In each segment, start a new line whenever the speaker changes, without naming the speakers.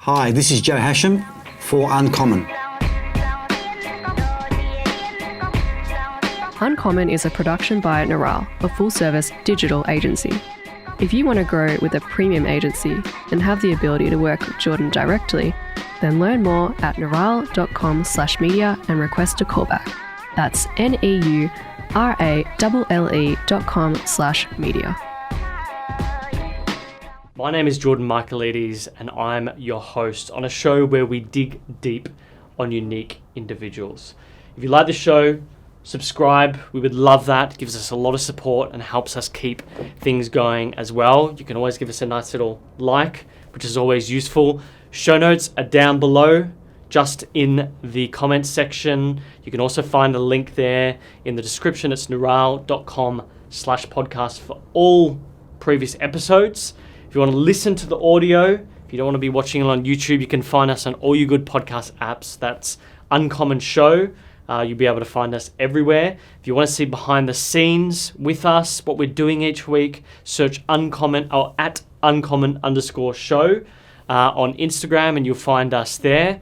Hi, this is Joe Hachem for Uncommon.
Uncommon is a production by Neuralle, a full-service digital agency. If you want to grow with a premium agency and have the ability to work with Jordan directly, then learn more at neuralle.com/media and request a callback. That's neuralle.com/media.
My name is Jordan Michaelides and I'm your host on a show where we dig deep on unique individuals. If you like the show, subscribe. We would love that. It gives us a lot of support and helps us keep things going as well. You can always give us a nice little like, which is always useful. Show notes are down below, just in the comments section. You can also find a link there in the description. It's neuralle.com/podcast for all previous episodes. If you want to listen to the audio, if you don't want to be watching it on YouTube, you can find us on all your good podcast apps. That's Uncommon Show. You'll be able to find us everywhere. If you want to see behind the scenes with us, what we're doing each week, search Uncommon or at Uncommon_show on Instagram and you'll find us there.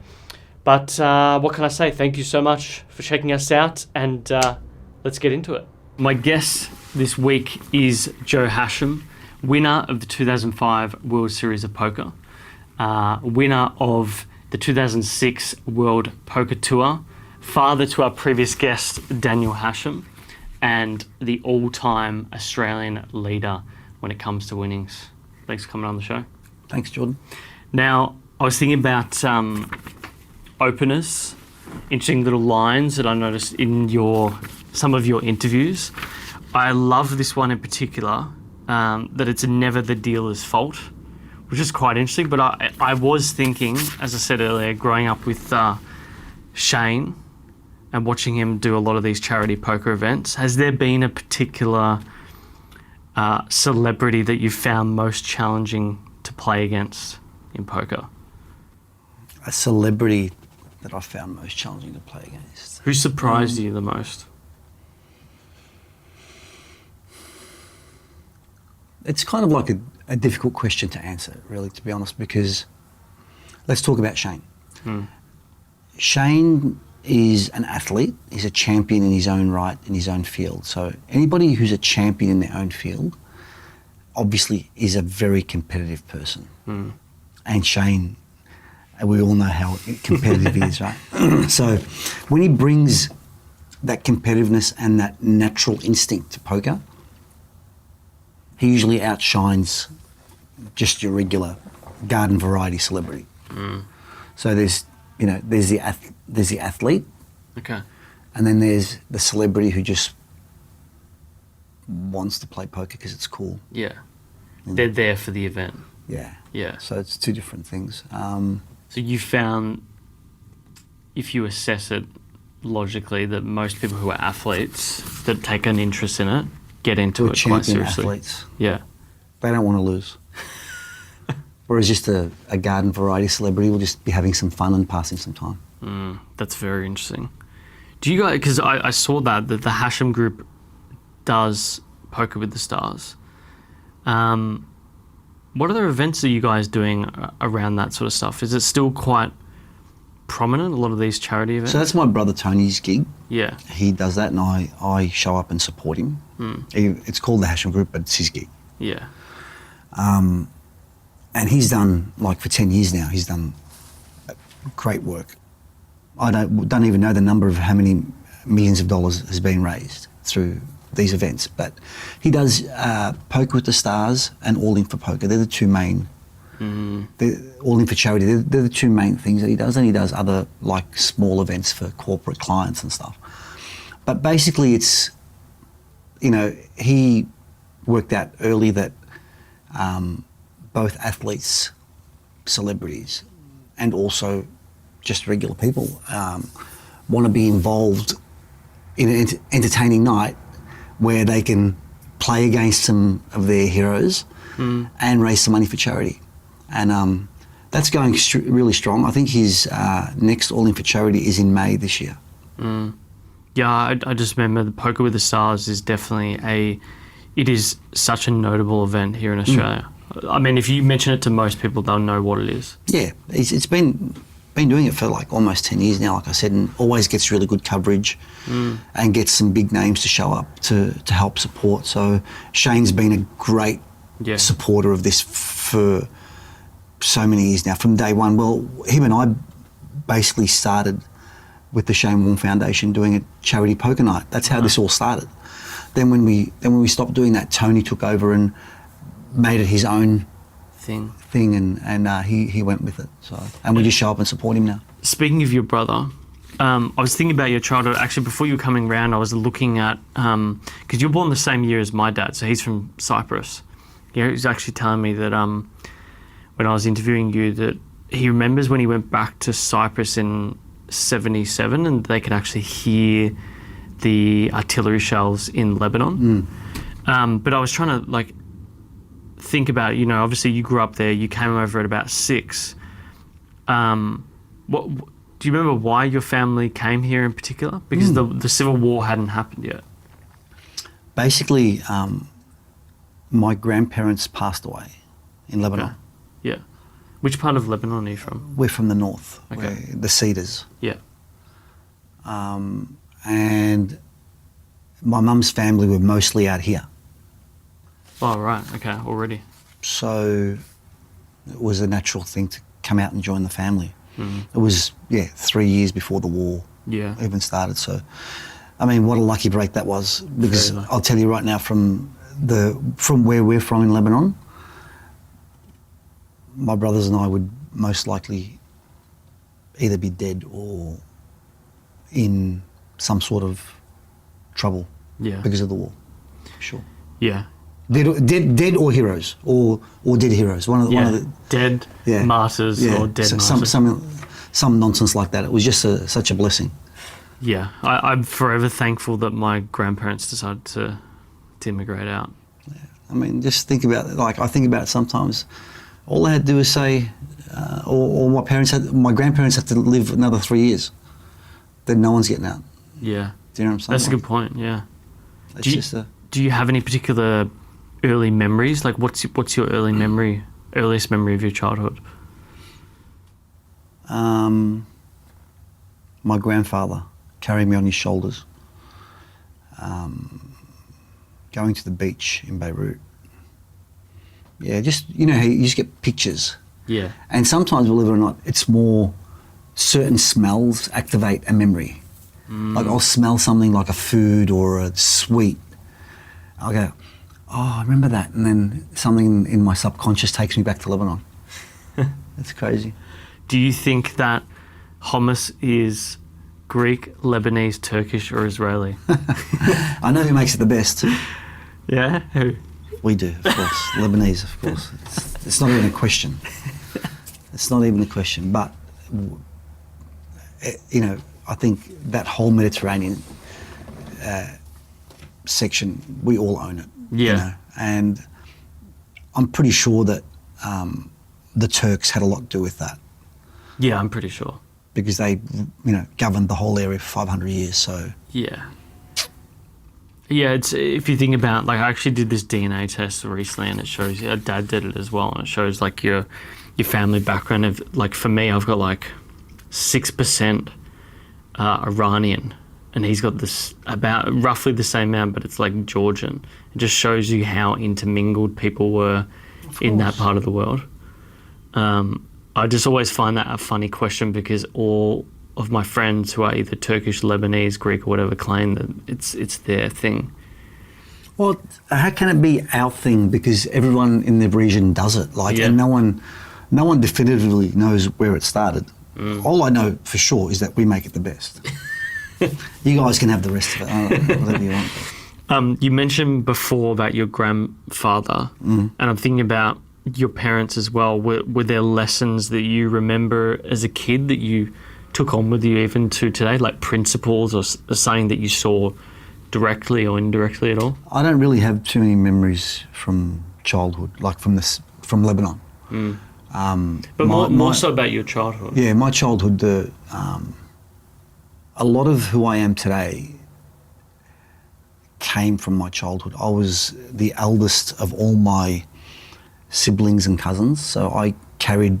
But what can I say? Thank you so much for checking us out and let's get into it. My guest this week is Joe Hachem, winner of the 2005 World Series of Poker, winner of the 2006 World Poker Tour, father to our previous guest, Daniel Hachem, and the all-time Australian leader when it comes to winnings. Thanks for coming on the show.
Thanks, Jordan.
Now, I was thinking about openers, interesting little lines that I noticed in some of your interviews. I love this one in particular, that it's never the dealer's fault, which is quite interesting. But I was thinking, as I said earlier, growing up with Shane and watching him do a lot of these charity poker events, has there been a particular celebrity that you found most challenging to play against in poker?
A celebrity that I found most challenging to play against.
Who surprised you the most?
It's kind of like a difficult question to answer, really, to be honest, because let's talk about Shane. Shane is an athlete. He's a champion in his own right, in his own field. So anybody who's a champion in their own field obviously is a very competitive person. And Shane, we all know how competitive he is, right? So when he brings that competitiveness and that natural instinct to poker, he usually outshines just your regular garden variety celebrity. So there's the athlete,
Okay.
and then there's the celebrity who just wants to play poker because it's cool.
Yeah. They're there for the event.
Yeah.
Yeah.
So it's two different things.
So you found, if you assess it logically, that most people who are athletes that take an interest in it get into it quite seriously.
Athletes,
Yeah.
they don't want to lose. Whereas just a garden variety celebrity will just be having some fun and passing some time.
That's very interesting. Do you guys, because I saw that the Hachem group does Poker with the Stars. What other events are you guys doing around that sort of stuff? Is it still quite prominent, a lot of these charity events?
So that's my brother Tony's gig.
Yeah.
He does that and I show up and support him. It's called the Hachem Group, but it's his gig.
Yeah.
And he's done, like for 10 years now, he's done great work. I don't even know the number of how many millions of dollars has been raised through these events, but he does Poker with the Stars and All In for Poker. They're the two main, All In for Charity, they're the two main things that he does, and he does other like small events for corporate clients and stuff. But basically it's, he worked out early that both athletes, celebrities, and also just regular people want to be involved in an entertaining night where they can play against some of their heroes and raise some money for charity. And that's going really strong. I think his next All In for Charity is in May this year.
Yeah, I just remember the Poker with the Stars is definitely it is such a notable event here in Australia. I mean, if you mention it to most people, they'll know what it is.
Yeah, it's been doing it for like almost 10 years now, like I said, and always gets really good coverage and gets some big names to show up to help support. So Shane's been a great supporter of this for so many years now, from day one. Well, him and I basically started with the Shane Warne Foundation doing a charity poker night. That's how this all started. Then when we stopped doing that, Tony took over and made it his own thing, and he went with it. So, and we just show up and support him now.
Speaking of your brother, I was thinking about your childhood. Actually, before you were coming round, I was looking at, because you're born the same year as my dad, so he's from Cyprus. Yeah, he was actually telling me that when I was interviewing you, that he remembers when he went back to Cyprus in 77 and they could actually hear the artillery shells in Lebanon. But I was trying to like think about, you know, obviously you grew up there, you came over at about 6. What do you remember why your family came here in particular? Because the Civil War hadn't happened yet.
Basically, my grandparents passed away in Lebanon.
Okay. Yeah. Which part of Lebanon are you from?
We're from the north, the Cedars.
Yeah.
And my mum's family were mostly out here.
Oh, right. Okay, already.
So it was a natural thing to come out and join the family. It was, 3 years before the war even started. So, I mean, what a lucky break that was. Because I'll tell you right now, from where we're from in Lebanon, my brothers and I would most likely either be dead or in some sort of trouble because of the war. Sure.
Yeah.
Dead or heroes, or dead heroes. One of the
dead martyrs or dead martyrs.
Some nonsense like that. It was just such a blessing.
Yeah, I'm forever thankful that my grandparents decided to immigrate out.
Yeah. I mean, just think about it. Like, I think about it sometimes. All I had to do was say, or my grandparents had to live another 3 years. Then no one's getting out.
Yeah.
Do you know what I'm saying?
That's a good point. Yeah.
Do
you have any particular early memories? Like, what's your earliest memory of your childhood?
My grandfather carrying me on his shoulders, going to the beach in Beirut. Yeah, just, you know, you just get pictures.
Yeah. And
sometimes, believe it or not, it's more certain smells activate a memory. Like, I'll smell something like a food or a sweet. I'll go, oh, I remember that. And then something in my subconscious takes me back to Lebanon. It's crazy.
Do you think that hummus is Greek, Lebanese, Turkish, or Israeli?
I know who makes it the best.
Yeah? Who?
We do, of course. Lebanese, of course. It's not even a question. It's not even a question. But, you know, I think that whole Mediterranean section, we all own it.
Yeah.
You know? And I'm pretty sure that the Turks had a lot to do with that.
Yeah, I'm pretty sure.
Because they, you know, governed the whole area for 500 years, so...
Yeah. Yeah, it's, if you think about, like, I actually did this DNA test recently, and it shows, Dad did it as well, and it shows, like, your family background of, like, for me, I've got, like, 6% Iranian, and he's got this, about roughly the same amount, but it's, like, Georgian. It just shows you how intermingled people were in that part of the world. I just always find that a funny question, because all of my friends who are either Turkish, Lebanese, Greek, or whatever claim that it's their thing.
Well, how can it be our thing? Because everyone in the region does it, like, and no one definitively knows where it started. All I know for sure is that we make it the best. You guys can have the rest of it, whatever you want.
You mentioned before about your grandfather, and I'm thinking about your parents as well. Were there lessons that you remember as a kid that you took on with you even to today, like principles or something that you saw directly or indirectly at all? I don't really have too many memories from childhood, like from Lebanon. But more so about your childhood. Yeah, my childhood, a lot of who I am today came from my childhood. I was the eldest of all my
siblings and cousins, so I carried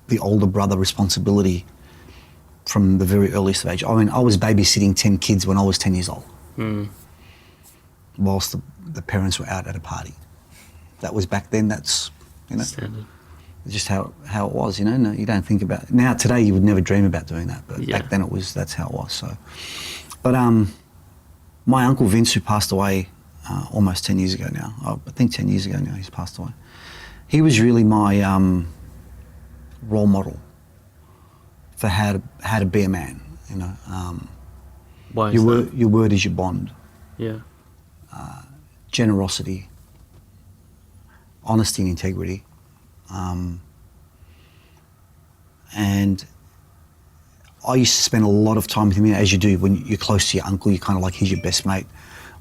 the older brother responsibility from the very earliest age. I mean, I was babysitting 10 kids when I was 10 years old, whilst the parents were out at a party. That was back then. That's, you know,
Standard.
just how it was. You know, no, you don't think about it. Now today you would never dream about doing that, but back then that's how it was. So, but my uncle Vince, who passed away almost 10 years ago now, I think 10 years ago now he's passed away. He was really my role model for how to be a man. You know,
Why is that?
your word is your bond.
Yeah.
Generosity, honesty and integrity, and I used to spend a lot of time with him, as you do when you're close to your uncle. You're kind of like, he's your best mate.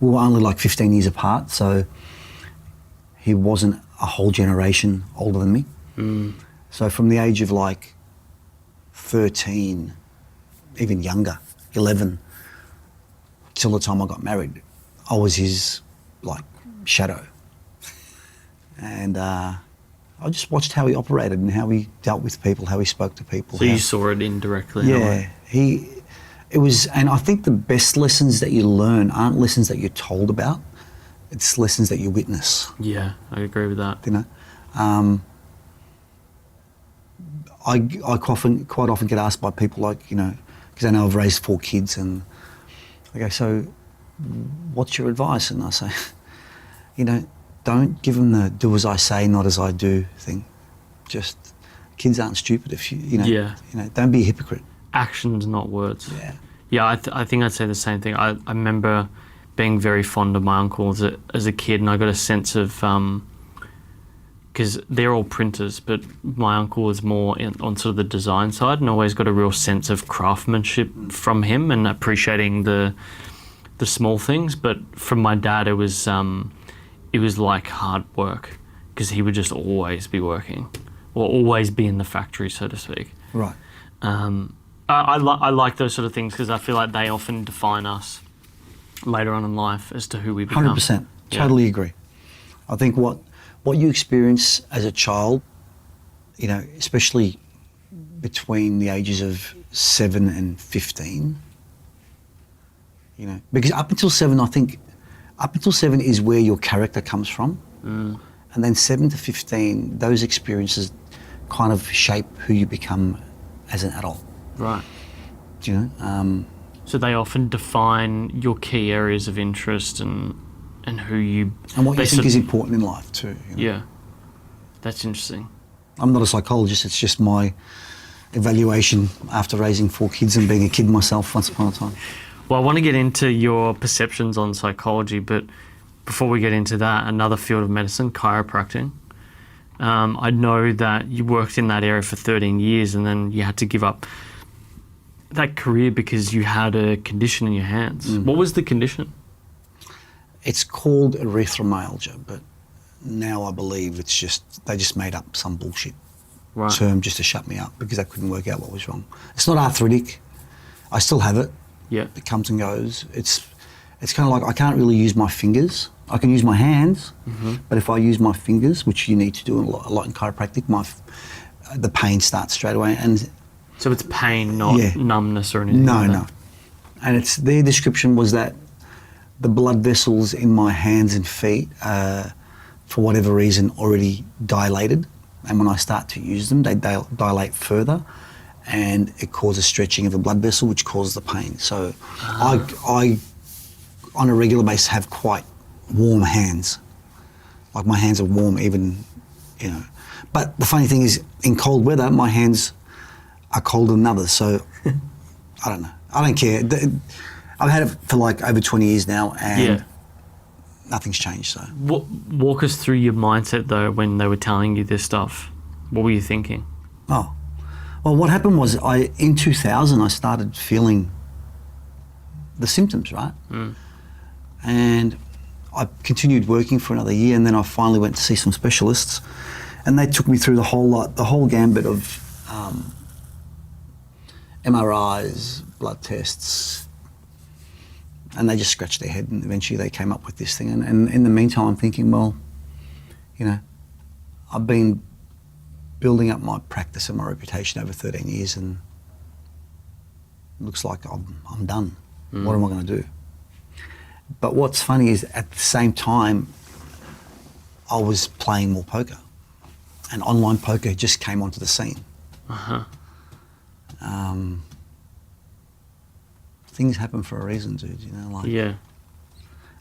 We were only like 15 years apart, so he wasn't a whole generation older than me. So from the age of like 13, even younger, 11, till the time I got married, I was his like shadow. And I just watched how he operated and how he dealt with people, how he spoke to people.
So you saw it indirectly.
Yeah, it was, and I think the best lessons that you learn aren't lessons that you're told about, it's lessons that you witness.
Yeah, I agree with that.
You know, I quite often get asked by people like, you know, because I know I've raised 4 kids, and I go, so what's your advice? And I say, you know, don't give them the do as I say, not as I do thing. Just, kids aren't stupid if you know, don't be a hypocrite.
Actions, not words.
Yeah.
Yeah, I think I'd say the same thing. I remember being very fond of my uncle as a kid, and I got a sense of, because they're all printers, but my uncle was more on sort of the design side, and always got a real sense of craftsmanship from him and appreciating the small things. But from my dad, it was like hard work, because he would just always be working, or always be in the factory, so to speak.
Right.
I like those sort of things, because I feel like they often define us later on in life as to who we become.
100%. Totally agree. I think what you experience as a child, you know, especially between the ages of 7 and 15, you know, because up until 7, I think, up until 7 is where your character comes from. And then 7 to 15, those experiences kind of shape who you become as an adult.
Right.
Do you know?
So they often define your key areas of interest and who you...
And what you think is important in life too. You know?
Yeah. That's interesting.
I'm not a psychologist, it's just my evaluation after raising 4 kids and being a kid myself once upon a time.
Well, I want to get into your perceptions on psychology, but before we get into that, another field of medicine, chiropractic. I know that you worked in that area for 13 years and then you had to give up that career because you had a condition in your hands. What was the condition?
It's called Riffle Myalgia, but now I believe it's just, they just made up some bullshit term just to shut me up because they couldn't work out what was wrong. It's not arthritic. I still have it.
Yeah.
It comes and goes. It's kind of like I can't really use my fingers. I can use my hands, but if I use my fingers, which you need to do a lot in chiropractic, the pain starts straight away. And
so it's pain, not numbness or anything?
No. And their description was that the blood vessels in my hands and feet, for whatever reason, already dilated. And when I start to use them, they dilate further, and it causes stretching of the blood vessel, which causes the pain. So I, on a regular basis, have quite warm hands. Like my hands are warm even, you know. But the funny thing is, in cold weather, my hands are colder than others. So I don't know. I don't care. I've had it for like over 20 years now, and nothing's changed. So
walk us through your mindset though when they were telling you this stuff. What were you thinking?
Oh, well, what happened was in 2000 I started feeling the symptoms, right? And I continued working for another year, and then I finally went to see some specialists, and they took me through the whole gambit of MRIs, blood tests, and they just scratched their head, and eventually they came up with this thing. And in the meantime, I'm thinking, well, you know, I've been building up my practice and my reputation over 13 years, and it looks like I'm done. What am I going to do? But what's funny is at the same time, I was playing more poker, and online poker just came onto the scene. Things happen for a reason, dude. You know, like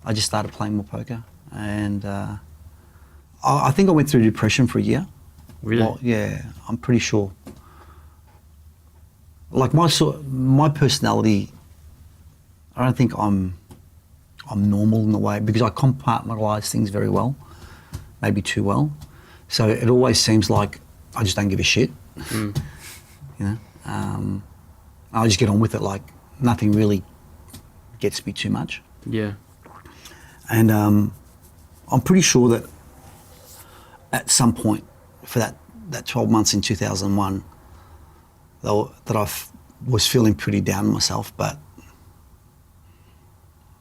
I just started playing more poker, and I think I went through depression for a year.
Really?
Well, yeah, I'm pretty sure. Like my personality, I don't think I'm normal in a way, because I compartmentalize things very well, maybe too well. So it always seems like I just don't give a shit. You know, I just get on with it. Like nothing really gets me too much.
Yeah.
And I'm pretty sure that at some point for that 12 months in 2001, that I was feeling pretty down on myself, but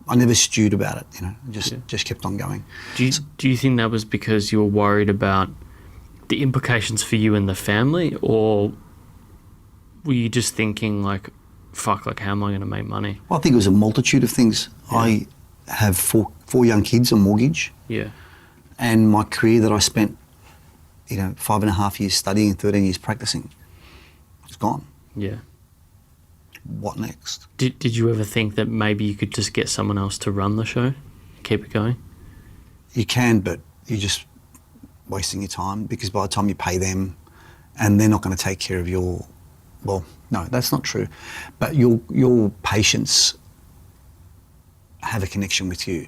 I never stewed about it, you know, just kept on going.
Do you think that was because you were worried about the implications for you and the family, or were you just thinking like, fuck, like how am I going to make money?
Well, I think it was a multitude of things. Yeah. I have four young kids, a mortgage.
Yeah.
And my career that I spent, 5.5 years studying and 13 years practicing, it's gone.
Yeah.
What next?
Did you ever think that maybe you could just get someone else to run the show, keep it going?
You can, but you're just wasting your time, because by the time you pay them and they're not going to take care of your, well, no, that's not true, but your patients have a connection with you.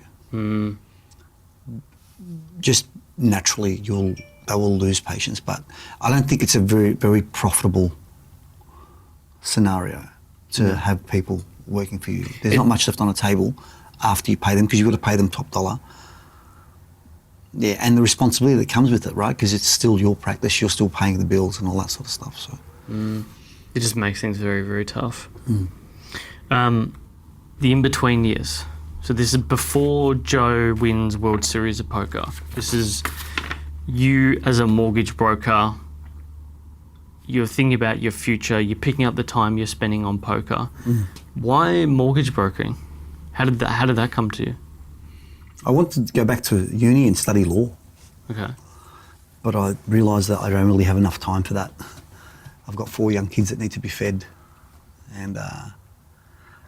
Just naturally they will lose patience, but I don't think it's a very, very profitable scenario to have people working for you. There's not much left on the table after you pay them, because you've got to pay them top dollar. Yeah, and the responsibility that comes with it, right? Because it's still your practice, you're still paying the bills and all that sort of stuff. So
it just makes things very, very tough. The in-between years. So this is before Joe wins World Series of Poker. This is you as a mortgage broker. You're thinking about your future. You're picking up the time you're spending on poker. Why mortgage brokering? How did that come to you?
I wanted to go back to uni and study law.
Okay.
But I realised that I don't really have enough time for that. I've got 4 young kids that need to be fed, and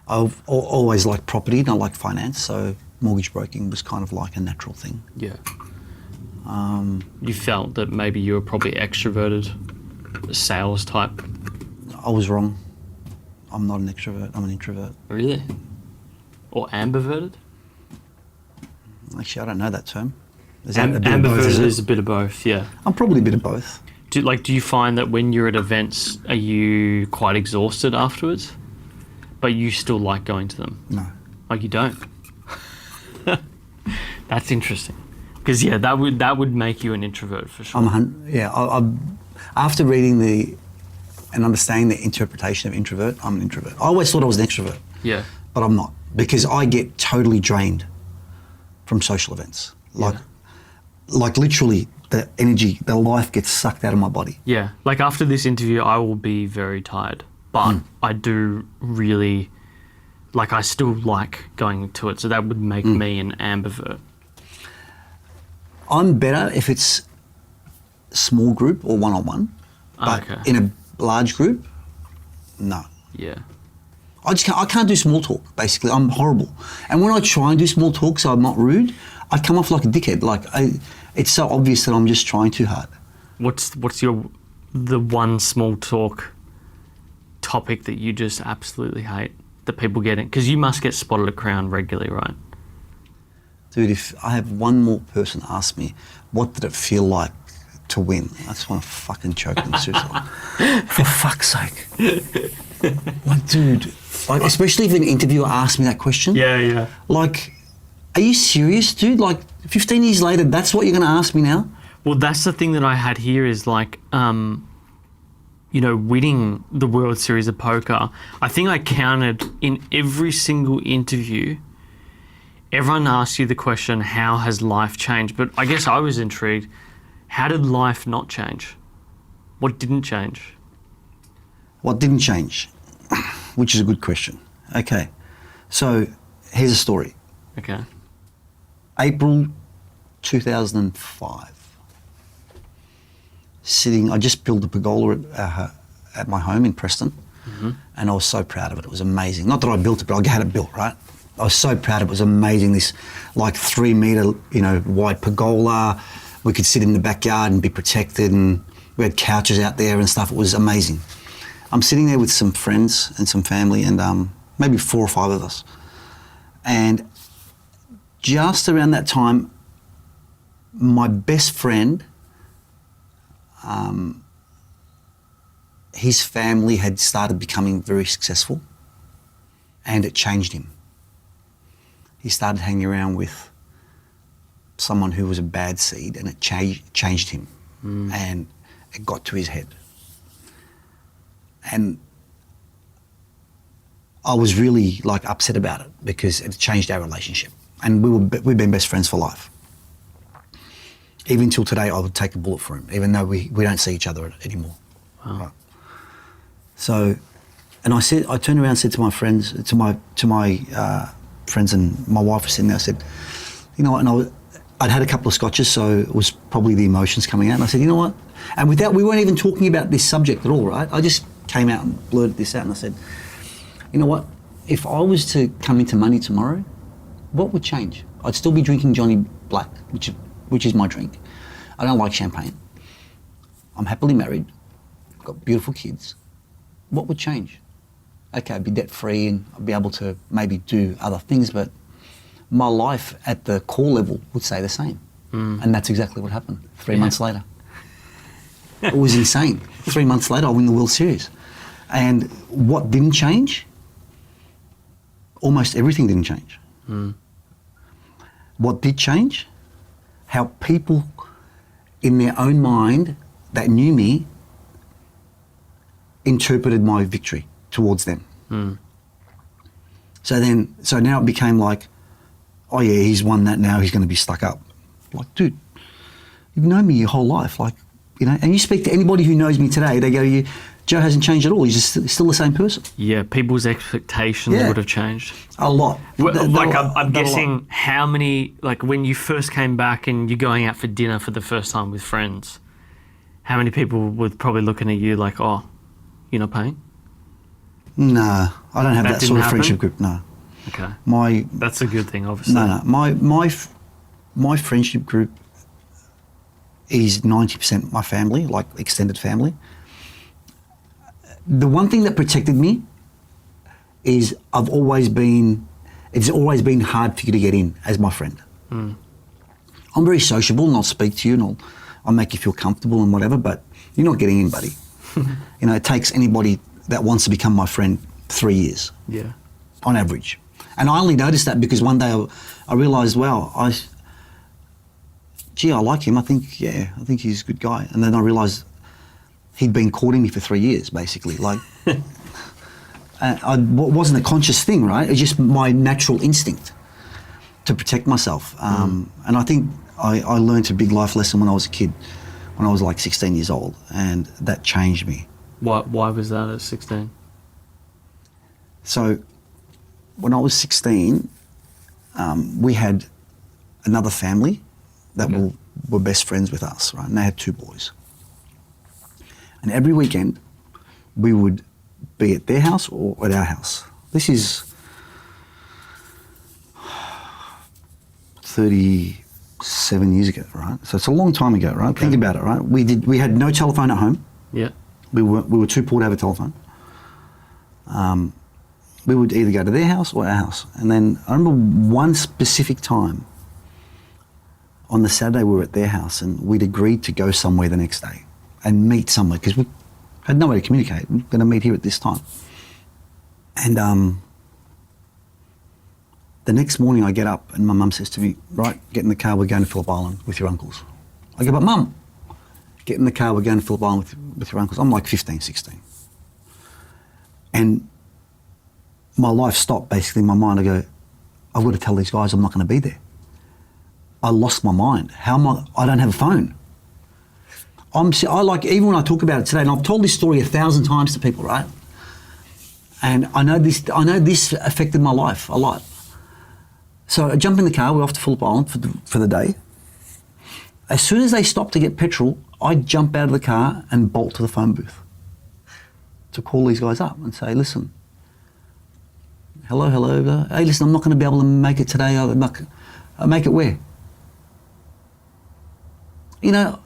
I've always liked property and I like finance, so mortgage broking was kind of like a natural thing.
Yeah. You felt that maybe you were probably extroverted, sales type?
I was wrong. I'm not an extrovert, I'm an introvert.
Really? Or ambiverted?
Actually, I don't know that term.
Ambiverted is a bit of both, yeah.
I'm probably a bit of both.
Do you find that when you're at events, are you quite exhausted afterwards? But you still like going to them?
No.
Like you don't? That's interesting. Because yeah, that would make you an introvert for sure.
After reading and understanding the interpretation of introvert, I'm an introvert. I always thought I was an extrovert.
Yeah.
But I'm not, because I get totally drained from social events. Like literally the energy, the life gets sucked out of my body.
Yeah. Like after this interview, I will be very tired. But I do really, I still like going to it. So that would make me an ambivert.
I'm better if it's small group or one-on-one. But in a large group, no.
Yeah.
I can't do small talk, basically. I'm horrible. And when I try and do small talk so I'm not rude, I come off like a dickhead. It's so obvious that I'm just trying too hard.
What's the one small talk topic that you just absolutely hate that people get in? Because you must get spotted at Crown regularly, right?
Dude, if I have one more person ask me, what did it feel like to win? I just want to fucking choke them, seriously. For fuck's sake. Dude, especially if an interviewer asks me that question.
Yeah.
Are you serious, dude? 15 years later, that's what you're going to ask me now?
Well, that's the thing that I had here is winning the World Series of Poker. I think I counted in every single interview, everyone asks you the question, how has life changed? But I guess I was intrigued, How did life not change? What didn't change?
What didn't change? Which is a good question. Okay, so here's a story.
Okay.
April 2005. I just built a pergola at my home in Preston, and I was so proud of it. It was amazing. Not that I built it, but I had it built, right? I was so proud of it. It was amazing. This like 3 metre, wide pergola. We could sit in the backyard and be protected, and we had couches out there and stuff. It was amazing. I'm sitting there with some friends and some family, and maybe 4 or 5 of us. And just around that time, my best friend, his family had started becoming very successful, and it changed him. He started hanging around with someone who was a bad seed, and it changed him, and it got to his head. And I was really like upset about it because it changed our relationship, and we've been best friends for life. Even till today, I would take a bullet for him, even though we don't see each other anymore.
Wow.
Right. So, and I turned around and said to my friends, friends, and my wife was sitting there. I said, you know what? And I'd had a couple of scotches, so it was probably the emotions coming out. And I said, you know what? And we weren't even talking about this subject at all, right? I just came out and blurted this out, and I said, you know what? If I was to come into money tomorrow, what would change? I'd still be drinking Johnny Black, which is my drink. I don't like champagne. I'm happily married. I've got beautiful kids. What would change? Okay, I'd be debt-free and I'd be able to maybe do other things, but my life at the core level would stay the same. And that's exactly what happened 3 months later. It was insane. 3 months later, I win the World Series. And what didn't change? Almost everything didn't change. What did change? How people in their own mind that knew me interpreted my victory towards them. So now it became like, oh yeah, he's won that, now he's going to be stuck up. Like, dude, you've known me your whole life, and you speak to anybody who knows me today, they go, Joe hasn't changed at all, he's just still the same person.
Yeah, people's expectations would have changed.
A lot.
I'm guessing how many, like when you first came back and you're going out for dinner for the first time with friends, how many people were probably looking at you like, oh, you're not paying?
No, I don't have that sort of friendship group, no.
Okay. That's a good thing, obviously.
No. My friendship group is 90% my family, like extended family. The one thing that protected me is it's always been hard for you to get in as my friend. I'm very sociable and I'll speak to you and I'll make you feel comfortable and whatever, but you're not getting in, buddy. It takes anybody that wants to become my friend 3 years.
Yeah.
On average. And I only noticed that because one day I realised, wow, I like him. I think he's a good guy. And then I realised he'd been courting me for 3 years, basically. Like, it wasn't a conscious thing, right? It's just my natural instinct to protect myself. And I think I learned a big life lesson when I was a kid, when I was like 16 years old, and that changed me.
Why was that at 16?
So, when I was 16, we had another family that were best friends with us, right? And they had 2 boys. And every weekend, we would be at their house or at our house. This is 37 years ago, right? So it's a long time ago, right? Okay. Think about it, right? We had no telephone at home.
Yeah.
We were too poor to have a telephone. We would either go to their house or our house. And then I remember one specific time on the Saturday we were at their house and we'd agreed to go somewhere the next day and meet somewhere because we had no way to communicate. We're going to meet here at this time. And the next morning I get up and my mum says to me, right, get in the car, we're going to Phillip Island with your uncles. I go, but Mum, get in the car, we're going to Phillip Island with your uncles. I'm like 15, 16. And my life stopped basically in my mind. I go, I've got to tell these guys I'm not going to be there. I lost my mind. I don't have a phone. I like, even when I talk about it today, and I've told this story 1,000 times to people, right? And I know this affected my life a lot. So I jump in the car, we're off to Phillip Island for the day. As soon as they stop to get petrol, I jump out of the car and bolt to the phone booth to call these guys up and say, listen, hello, hey, listen, I'm not going to be able to make it today. I'll make it where? You know,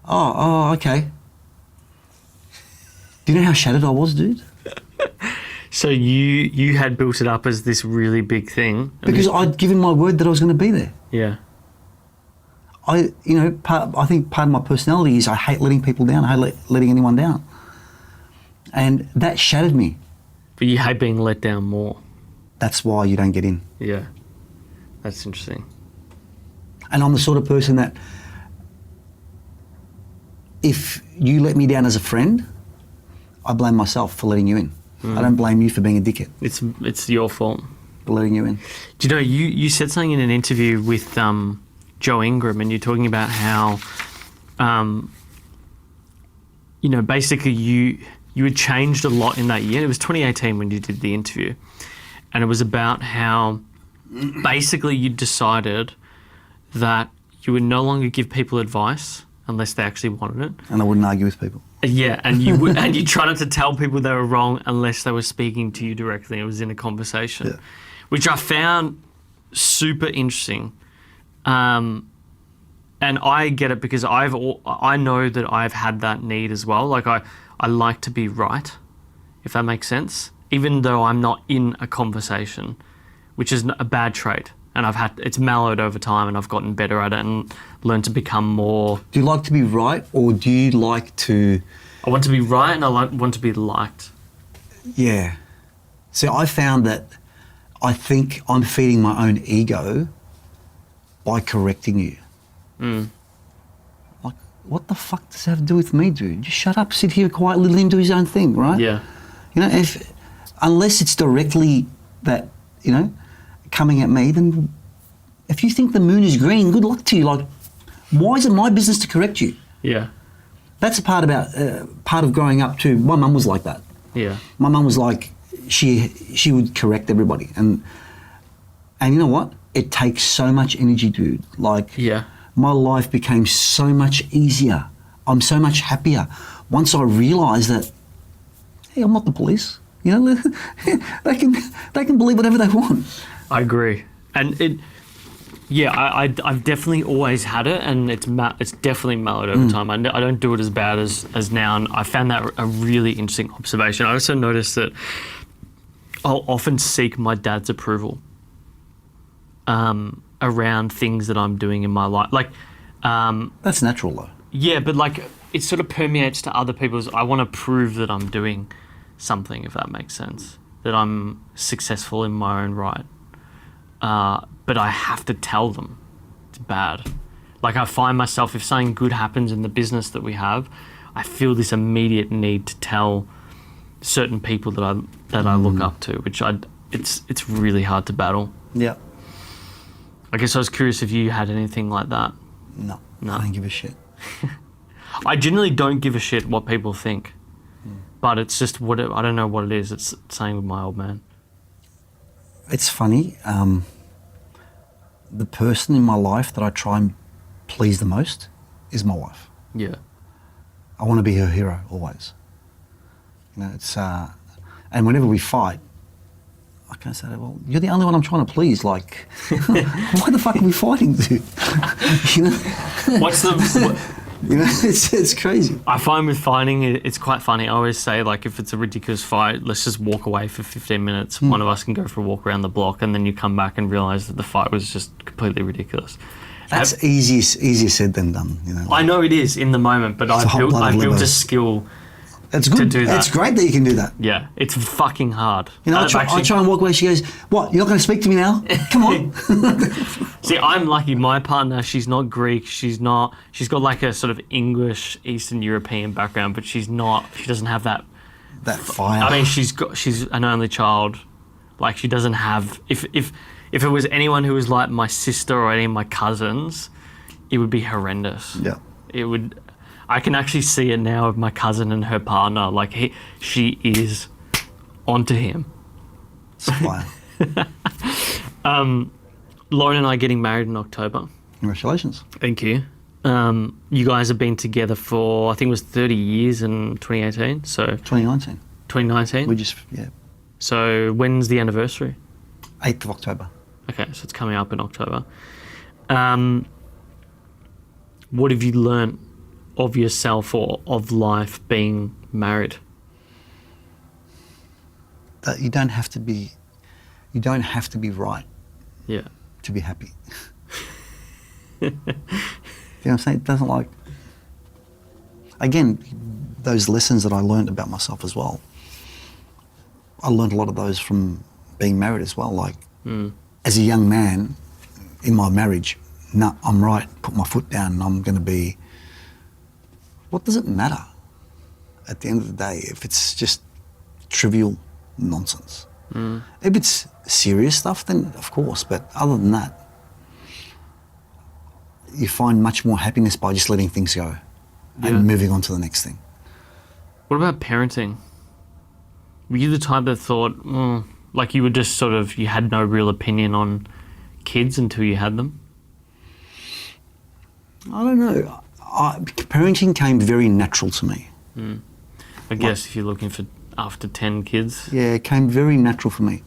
okay. Do you know how shattered I was, dude?
So you had built it up as this really big thing.
Because I'd given my word that I was going to be there.
Yeah.
I think part of my personality is I hate letting people down. I hate letting anyone down. And that shattered me.
But you hate being let down more.
That's why you don't get in.
Yeah. That's interesting.
And I'm the sort of person that if you let me down as a friend, I blame myself for letting you in. I don't blame you for being a dickhead.
It's your fault.
For letting you in.
Do you know, you said something in an interview with Joe Ingram, and you're talking about how, basically you had changed a lot in that year. It was 2018 when you did the interview. And it was about how basically you decided that you would no longer give people advice unless they actually wanted it.
And I wouldn't argue with people.
Yeah, and you would, and you try not to tell people they were wrong unless they were speaking to you directly. It was in a conversation, which I found super interesting. And I get it because I know that I've had that need as well. Like I like to be right, if that makes sense, even though I'm not in a conversation, which is a bad trait. And it's mellowed over time, and I've gotten better at it and learned to become more.
Do you like to be right, or do you like to?
I want to be right, and I want to be liked.
Yeah. See, I found that I think I'm feeding my own ego by correcting you. Like, what the fuck does that have to do with me, dude? Just shut up, sit here quietly, let him do his own thing, right?
Yeah.
You know, unless it's directly that, coming at me, then if you think the moon is green, good luck to you. Like, why is it my business to correct you?
Yeah.
That's a part of growing up too. My mum was like that.
Yeah.
My mum was like, she would correct everybody, and you know what? It takes so much energy, dude. Like, my life became so much easier. I'm so much happier once I realised that, hey, I'm not the police. You know, they can believe whatever they want.
I agree, and I've definitely always had it, and it's definitely mellowed over time. I don't do it as bad as now, and I found that a really interesting observation. I also noticed that I'll often seek my dad's approval around things that I'm doing in my life. Like,
that's natural though.
Yeah, but like it sort of permeates to other people's. I want to prove that I'm doing something, if that makes sense, that I'm successful in my own right. But I have to tell them it's bad. Like, I find myself, if something good happens in the business that we have, I feel this immediate need to tell certain people that I look up to, which it's really hard to battle.
Yeah.
I guess I was curious if you had anything like that.
No. I don't give a shit.
I generally don't give a shit what people think. But it's just I don't know what it is. It's saying with my old man.
It's funny. The person in my life that I try and please the most is my wife.
Yeah.
I want to be her hero always. You know, it's and whenever we fight, I can't say, well, you're the only one I'm trying to please. Like, why the fuck are we fighting, dude? You know.
What's the?
You know, it's crazy.
I find with fighting, it's quite funny. I always say, like, if it's a ridiculous fight, let's just walk away for 15 minutes. One of us can go for a walk around the block, and then you come back and realise that the fight was just completely ridiculous.
That's easier said than done. You know.
I know it is in the moment, but I've built a skill.
It's good.
To do that.
It's great that you can do that.
Yeah, it's fucking hard.
You know, I try and walk away. She goes, "What? You're not going to speak to me now? Come on."
See, I'm lucky. My partner, she's not Greek. She's got like a sort of English, Eastern European background, but she's not. She doesn't have that
fire.
I mean, she's an only child. Like, she doesn't have. If it was anyone who was like my sister or any of my cousins, it would be horrendous.
Yeah.
It would. I can actually see it now of my cousin and her partner. Like she is onto him.
Wow.
Lauren and I are getting married in October.
Congratulations.
Thank you. You guys have been together for, I think it was 30 years in 2018. So
2019.
2019.
We just, yeah.
So when's the anniversary?
8th of October.
Okay, so it's coming up in October. What have you learnt of yourself or of life being married?
That you don't have to be right
Yeah.
to be happy. You know what I'm saying? It doesn't like, again, those lessons that I learned about myself as well, I learned a lot of those from being married as well. Like, as a young man in my marriage, no, I'm right, put my foot down and I'm going to be, what does it matter at the end of the day if it's just trivial nonsense? If it's serious stuff, then of course, but other than that, you find much more happiness by just letting things go and moving on to the next thing.
What about parenting? Were you the type that thought, like you were just sort of, you had no real opinion on kids until you had them?
I don't know. Parenting came very natural to me.
I guess if you're looking for after 10 kids.
Yeah, it came very natural for me.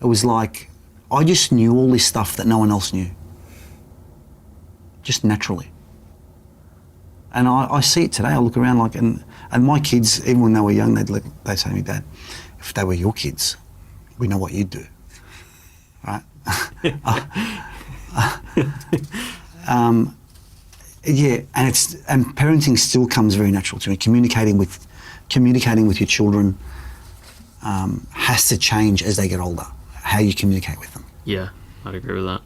It was like, I just knew all this stuff that no one else knew. Just naturally. And I see it today. I look around like, and my kids, even when they were young, they'd say to me, Dad, if they were your kids, we know what you'd do, right? Yeah, and parenting still comes very natural to me. Communicating with your children has to change as they get older. How you communicate with them.
Yeah, I'd agree with that.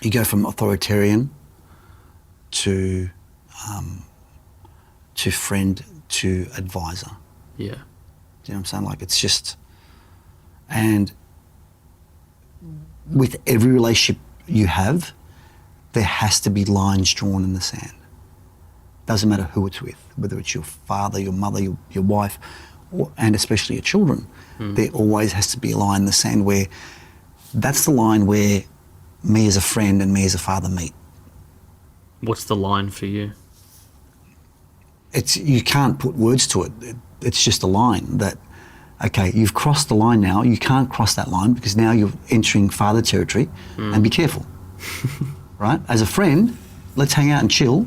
You go from authoritarian to friend to advisor.
Yeah.
Do you know what I'm saying? Like, it's just, and with every relationship you have, there has to be lines drawn in the sand. Doesn't matter who it's with, whether it's your father, your mother, your wife, and especially your children. There always has to be a line in the sand where that's the line where me as a friend and me as a father meet.
What's the line for you?
You can't put words to it. It's just a line that, okay, you've crossed the line now. You can't cross that line because now you're entering father territory, and be careful, right? As a friend, let's hang out and chill.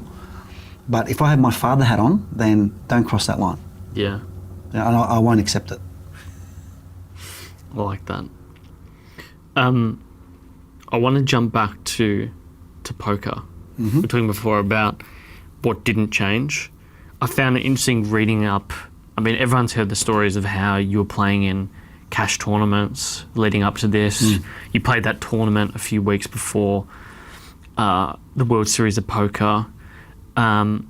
But if I have my father hat on, then don't cross that line.
Yeah.
I won't accept it.
I like that. I want to jump back to poker. We were talking before about what didn't change. I found it interesting reading up. I mean, everyone's heard the stories of how you were playing in cash tournaments leading up to this. You played that tournament a few weeks before the World Series of Poker. A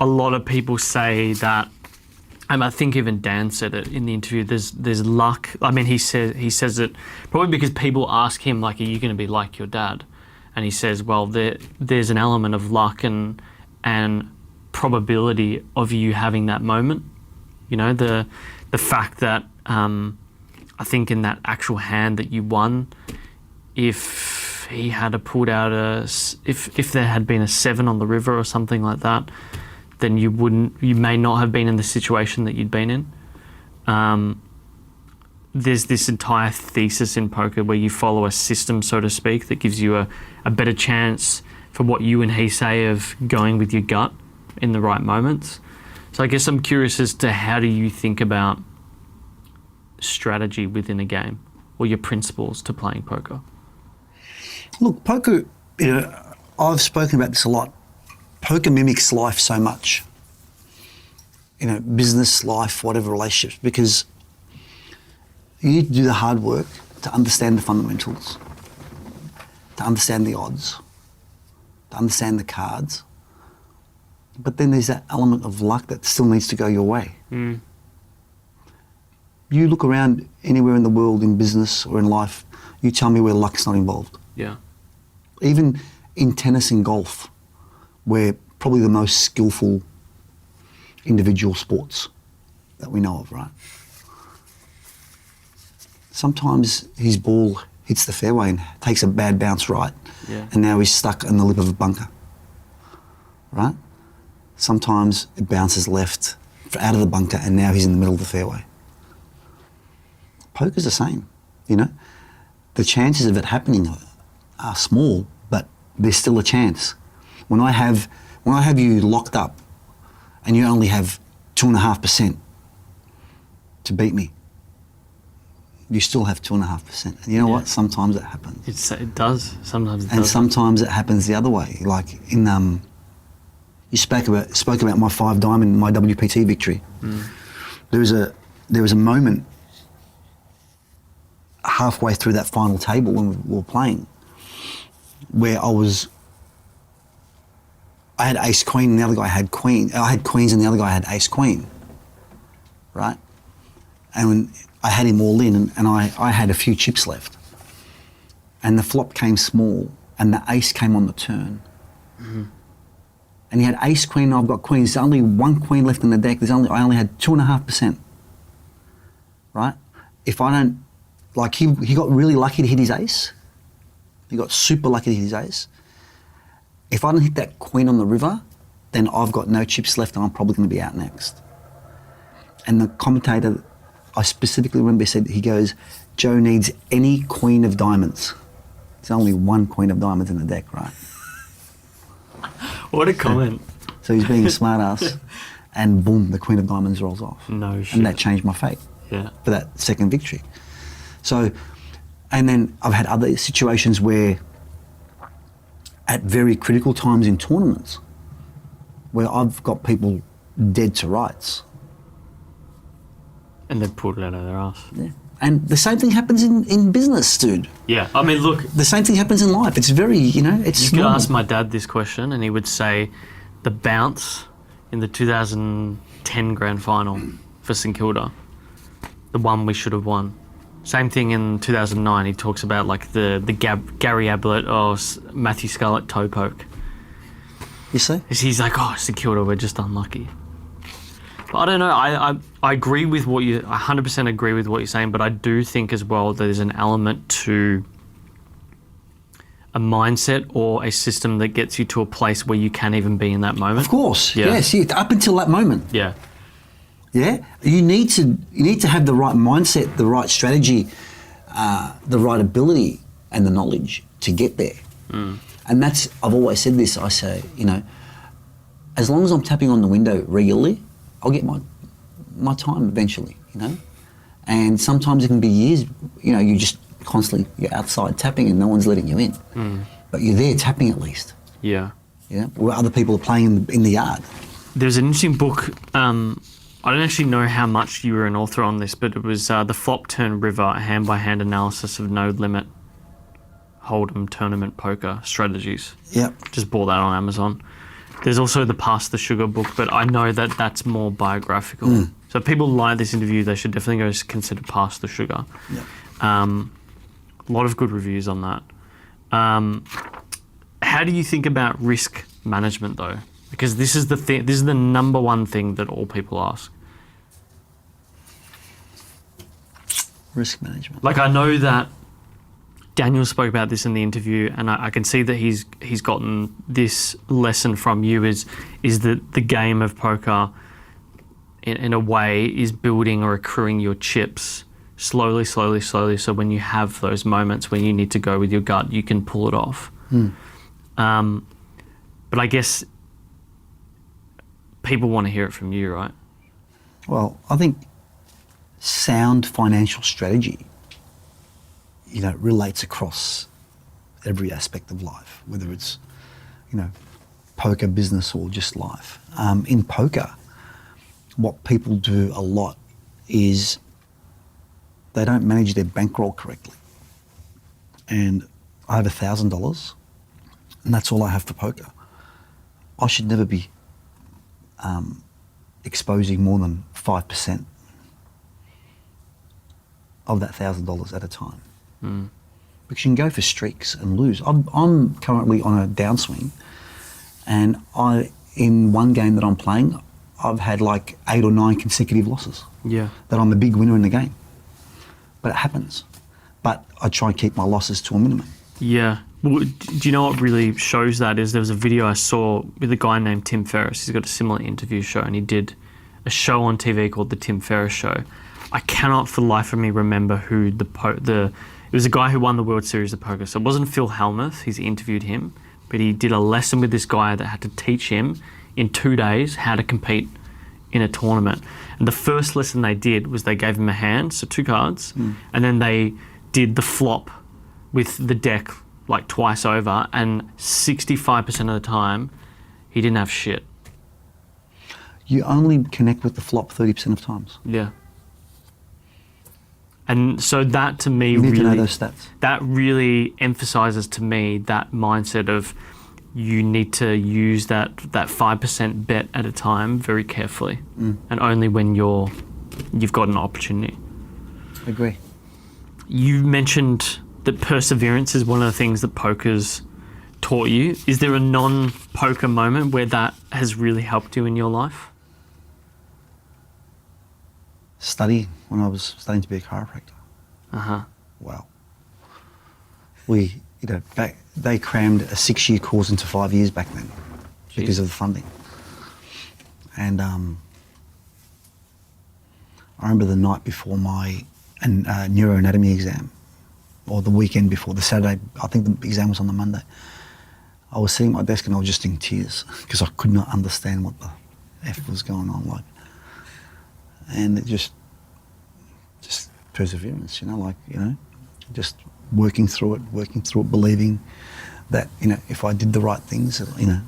lot of people say that, and I think even Dan said it in the interview, there's luck. I mean, he says it probably because people ask him, like, are you going to be like your dad? And he says, well, there's an element of luck and probability of you having that moment. You know, the fact that I think in that actual hand that you won, if he had pulled out if there had been a 7 on the river or something like that, then you may not have been in the situation that you'd been in. There's this entire thesis in poker where you follow a system, so to speak, that gives you a better chance for what you and he say of going with your gut in the right moments. So I guess I'm curious as to how do you think about strategy within a game or your principles to playing poker?
Look, poker, you know, I've spoken about this a lot. Poker mimics life so much. You know, business, life, whatever, relationships, because you need to do the hard work to understand the fundamentals, to understand the odds, to understand the cards. But then there's that element of luck that still needs to go your way. You look around anywhere in the world, in business or in life, you tell me where luck's not involved.
Yeah.
Even in tennis and golf, we're probably the most skillful individual sports that we know of, right? Sometimes his ball hits the fairway and takes a bad bounce right, and now he's stuck in the lip of a bunker, right? Sometimes it bounces left out of the bunker and now he's in the middle of the fairway. Poker's the same, you know? The chances of it happening are small, but there's still a chance. When I have you locked up and you only have 2.5% to beat me, you still have 2.5%. And you know what? Sometimes it happens.
It does. Sometimes it does.
And sometimes it happens the other way. Like in you spoke about my 5 diamond, my WPT victory. There was a moment halfway through that final table when we were playing where I had ace queen and the other guy had queen. I had queens and the other guy had ace queen, right? And when I had him all in and I had a few chips left. And the flop came small and the ace came on the turn. And he had ace queen and I've got queens. There's only 1 queen left in the deck. I only had 2.5%, right? If I don't, like he got really lucky to hit his ace. He got super lucky to hit his ace. If I don't hit that queen on the river, then I've got no chips left and I'm probably going to be out next. And the commentator, I specifically remember he goes, Joe needs any queen of diamonds. There's only 1 queen of diamonds in the deck, right?
What a comment.
So he's being a smart ass and boom, the queen of diamonds rolls off.
No shit.
And that changed my fate for that second victory. So, and then I've had other situations where at very critical times in tournaments where I've got people dead to rights.
And they've pulled it out of their ass.
Yeah. And the same thing happens in business, dude.
Yeah, I mean, look.
The same thing happens in life. It's very, it's
You could
normal.
ask my dad this question and he would say the bounce in the 2010 grand final for St Kilda, the one we should have won. Same thing in 2009. He talks about like the Gary Ablett or Matthew Scarlett toe poke.
You see?
He's like, oh, St Kilda, we're just unlucky. But I don't know. I agree with what you. I 100% agree with what you're saying. But I do think as well that there's an element to a mindset or a system that gets you to a place where you can't even be in that moment.
Of course.
Yeah.
Yes. Up until that moment.
Yeah.
Yeah, you need to have the right mindset, the right strategy, the right ability, and the knowledge to get there. And that's, I've always said this. I say, as long as I'm tapping on the window regularly, I'll get my time eventually. And sometimes it can be years. You just constantly you're outside tapping and no one's letting you in, but you're there tapping at least.
Yeah.
Yeah, where other people are playing in the yard.
There's an interesting book. I don't actually know how much you were an author on this, but it was The Flop Turn River, a hand-by-hand analysis of no-limit Hold'em tournament poker strategies.
Yep.
Just bought that on Amazon. There's also the Pass the Sugar book, but I know that that's more biographical. So if people like this interview, they should definitely go consider Pass the Sugar.
Yep.
A lot of good reviews on that. How do you think about risk management, though? Because this is the thing. This is the number one thing that all people ask.
Risk management.
Like, I know that Daniel spoke about this in the interview, and I can see that he's gotten this lesson from you is that the game of poker, in a way, is building or accruing your chips slowly, so when you have those moments when you need to go with your gut, you can pull it off. But I guess people want to hear it from you, right?
Well, I think sound financial strategy, relates across every aspect of life, whether it's, poker, business, or just life. In poker, what people do a lot is they don't manage their bankroll correctly. And I have $1,000, and that's all I have for poker. I should never be exposing more than 5% of that $1,000 at a time. Because you can go for streaks and lose. I'm currently on a downswing, And in one game that I'm playing, I've had like 8 or 9 consecutive losses.
Yeah.
That I'm the big winner in the game. But it happens. But I try and keep my losses to a minimum.
Yeah. Well, do you know what really shows that is there was a video I saw with a guy named Tim Ferriss. He's got a similar interview show, and he did a show on TV called The Tim Ferriss Show. I cannot for the life of me remember who it was a guy who won the World Series of Poker. So it wasn't Phil Hellmuth. He's interviewed him, but he did a lesson with this guy that had to teach him in 2 days how to compete in a tournament. And the first lesson they did was they gave him a hand, so 2 cards, and then they did the flop with the deck like twice over, and 65% of the time, he didn't have shit.
You only connect with the flop 30% of times.
Yeah. And so that to me
you need
really,
to know those stats.
That really emphasizes to me that mindset of you need to use that 5% bet at a time very carefully, and only when you've got an opportunity.
I agree.
You mentioned that perseverance is one of the things that poker's taught you. Is there a non-poker moment where that has really helped you in your life?
Study, when I was studying to be a chiropractor. Wow. They crammed a 6-year course into 5 years back then because of the funding. And I remember the night before my neuroanatomy exam, or the weekend before, the Saturday, I think the exam was on the Monday. I was sitting at my desk and I was just in tears because I could not understand what the F was going on like. And it just perseverance, just working through it, believing that, if I did the right things,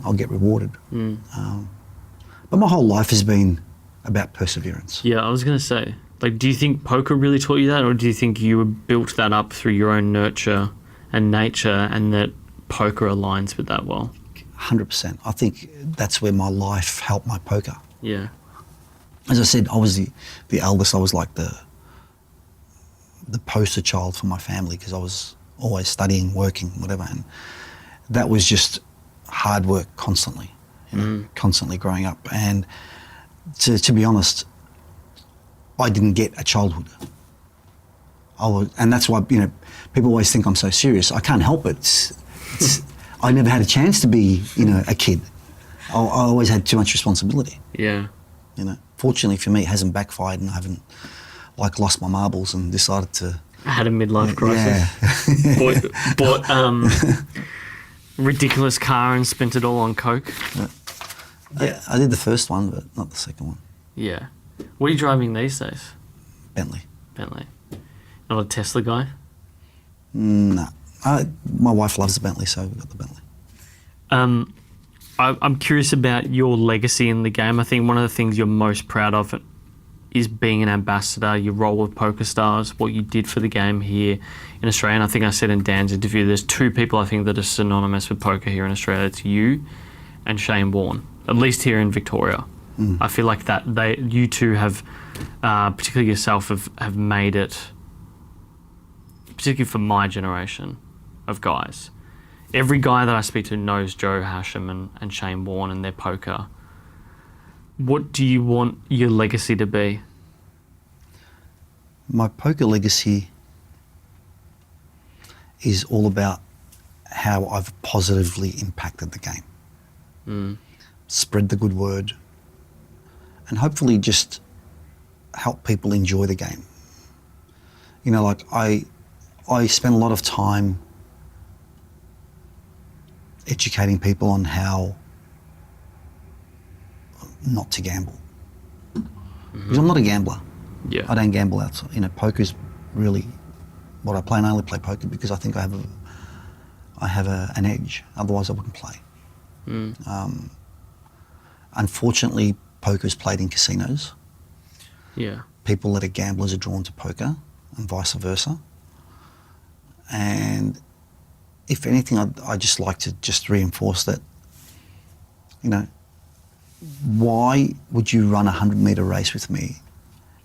I'll get rewarded. But my whole life has been about perseverance.
Yeah, I was going to say, do you think poker really taught you that, or do you think you built that up through your own nurture and nature, and that poker aligns with that well?
100%. I think that's where my life helped my poker.
Yeah.
As I said, I was the eldest. I was like the poster child for my family because I was always studying, working, whatever. And that was just hard work constantly, constantly growing up. And to be honest, I didn't get a childhood. And that's why, people always think I'm so serious. I can't help it. I never had a chance to be, a kid. I always had too much responsibility.
Yeah.
Fortunately for me, it hasn't backfired, and I haven't lost my marbles and decided to.
I had a midlife crisis.
Yeah.
bought ridiculous car and spent it all on coke.
Yeah. I did the first one, but not the second one.
Yeah. What are you driving these days?
Bentley.
Not a Tesla guy?
No. My wife loves the Bentley, so we got the Bentley.
I'm curious about your legacy in the game. I think one of the things you're most proud of is being an ambassador, your role with PokerStars, what you did for the game here in Australia. And I think I said in Dan's interview, there's 2 people I think that are synonymous with poker here in Australia. It's you and Shane Warne, at least here in Victoria. I feel like that you two have, particularly yourself, have made it, particularly for my generation of guys. Every guy that I speak to knows Joe Hachem and Shane Warne and their poker. What do you want your legacy to be?
My poker legacy is all about how I've positively impacted the game. Spread the good word, and hopefully just help people enjoy the game. I spend a lot of time educating people on how not to gamble. Because I'm not a gambler.
Yeah.
I don't gamble outside. Poker's really what I play, and I only play poker because I think I have an edge. Otherwise I wouldn't play. Unfortunately, poker's played in casinos.
Yeah.
People that are gamblers are drawn to poker, and vice versa. And if anything, I'd just like to just reinforce that, why would you run a 100-metre race with me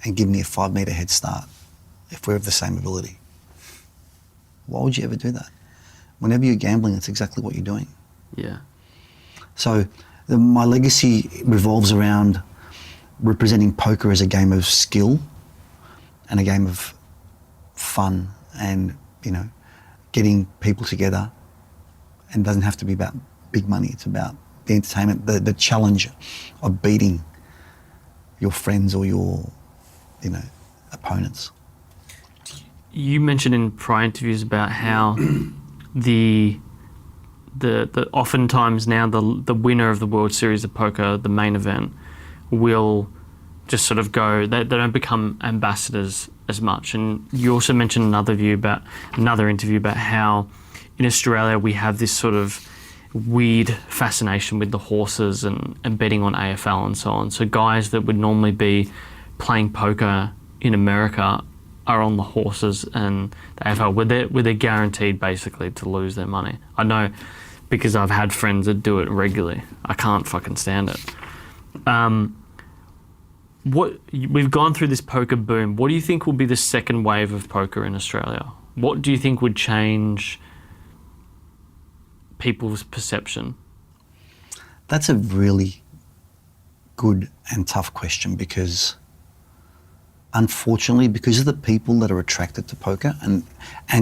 and give me a 5-metre head start if we're of the same ability? Why would you ever do that? Whenever you're gambling, it's exactly what you're doing.
Yeah.
So my legacy revolves around representing poker as a game of skill and a game of fun and, getting people together. And it doesn't have to be about big money. It's about the entertainment, the challenge of beating your friends or your, opponents.
You mentioned in prior interviews about how the oftentimes now the winner of the World Series of Poker, the main event, will just sort of go. They don't become ambassadors as much. And you also mentioned another interview about how in Australia we have this sort of weird fascination with the horses and betting on AFL and so on. So guys that would normally be playing poker in America are on the horses and the AFL where they're guaranteed basically to lose their money. I know because I've had friends that do it regularly. I can't fucking stand it. We've gone through this poker boom. What do you think will be the second wave of poker in Australia? What do you think would change people's perception?
That's a really good and tough question because unfortunately, because of the people that are attracted to poker and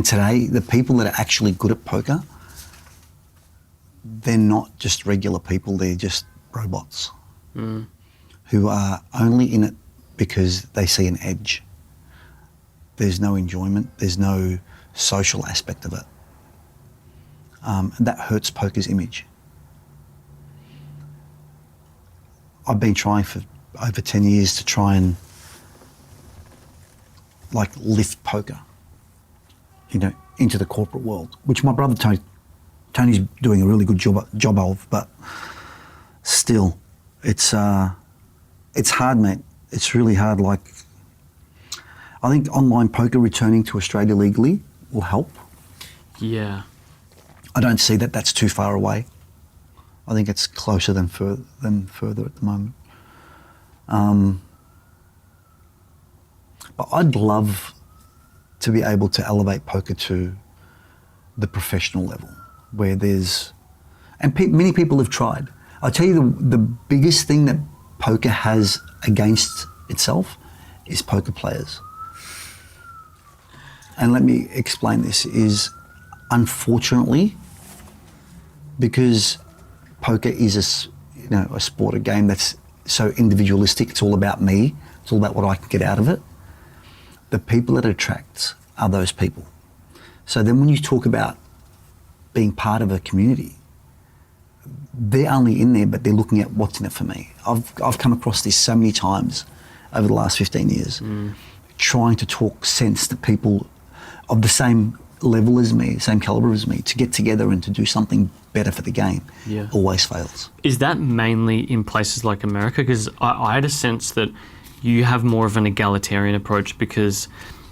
today, the people that are actually good at poker, they're not just regular people, they're just robots who are only in it because they see an edge. There's no enjoyment, there's no social aspect of it. And that hurts poker's image. I've been trying for over 10 years to try and lift poker, into the corporate world, which my brother Tony's doing a really good job of, but still, it's hard, mate. It's really hard. I think online poker returning to Australia legally will help.
Yeah.
I don't see that that's too far away. I think it's closer than further at the moment. But I'd love to be able to elevate poker to the professional level where many people have tried. I'll tell you the biggest thing that poker has against itself is poker players. And let me explain this, is unfortunately, because poker is a sport, a game that's so individualistic, it's all about me, it's all about what I can get out of it, the people that it attracts are those people. So then when you talk about being part of a community, they're only in there, but they're looking at what's in it for me. I've come across this so many times over the last 15 years, trying to talk sense to people of the same level as me, same caliber as me, to get together and to do something better for the game.
Yeah.
Always fails.
Is that mainly in places like America? Because I had a sense that you have more of an egalitarian approach, because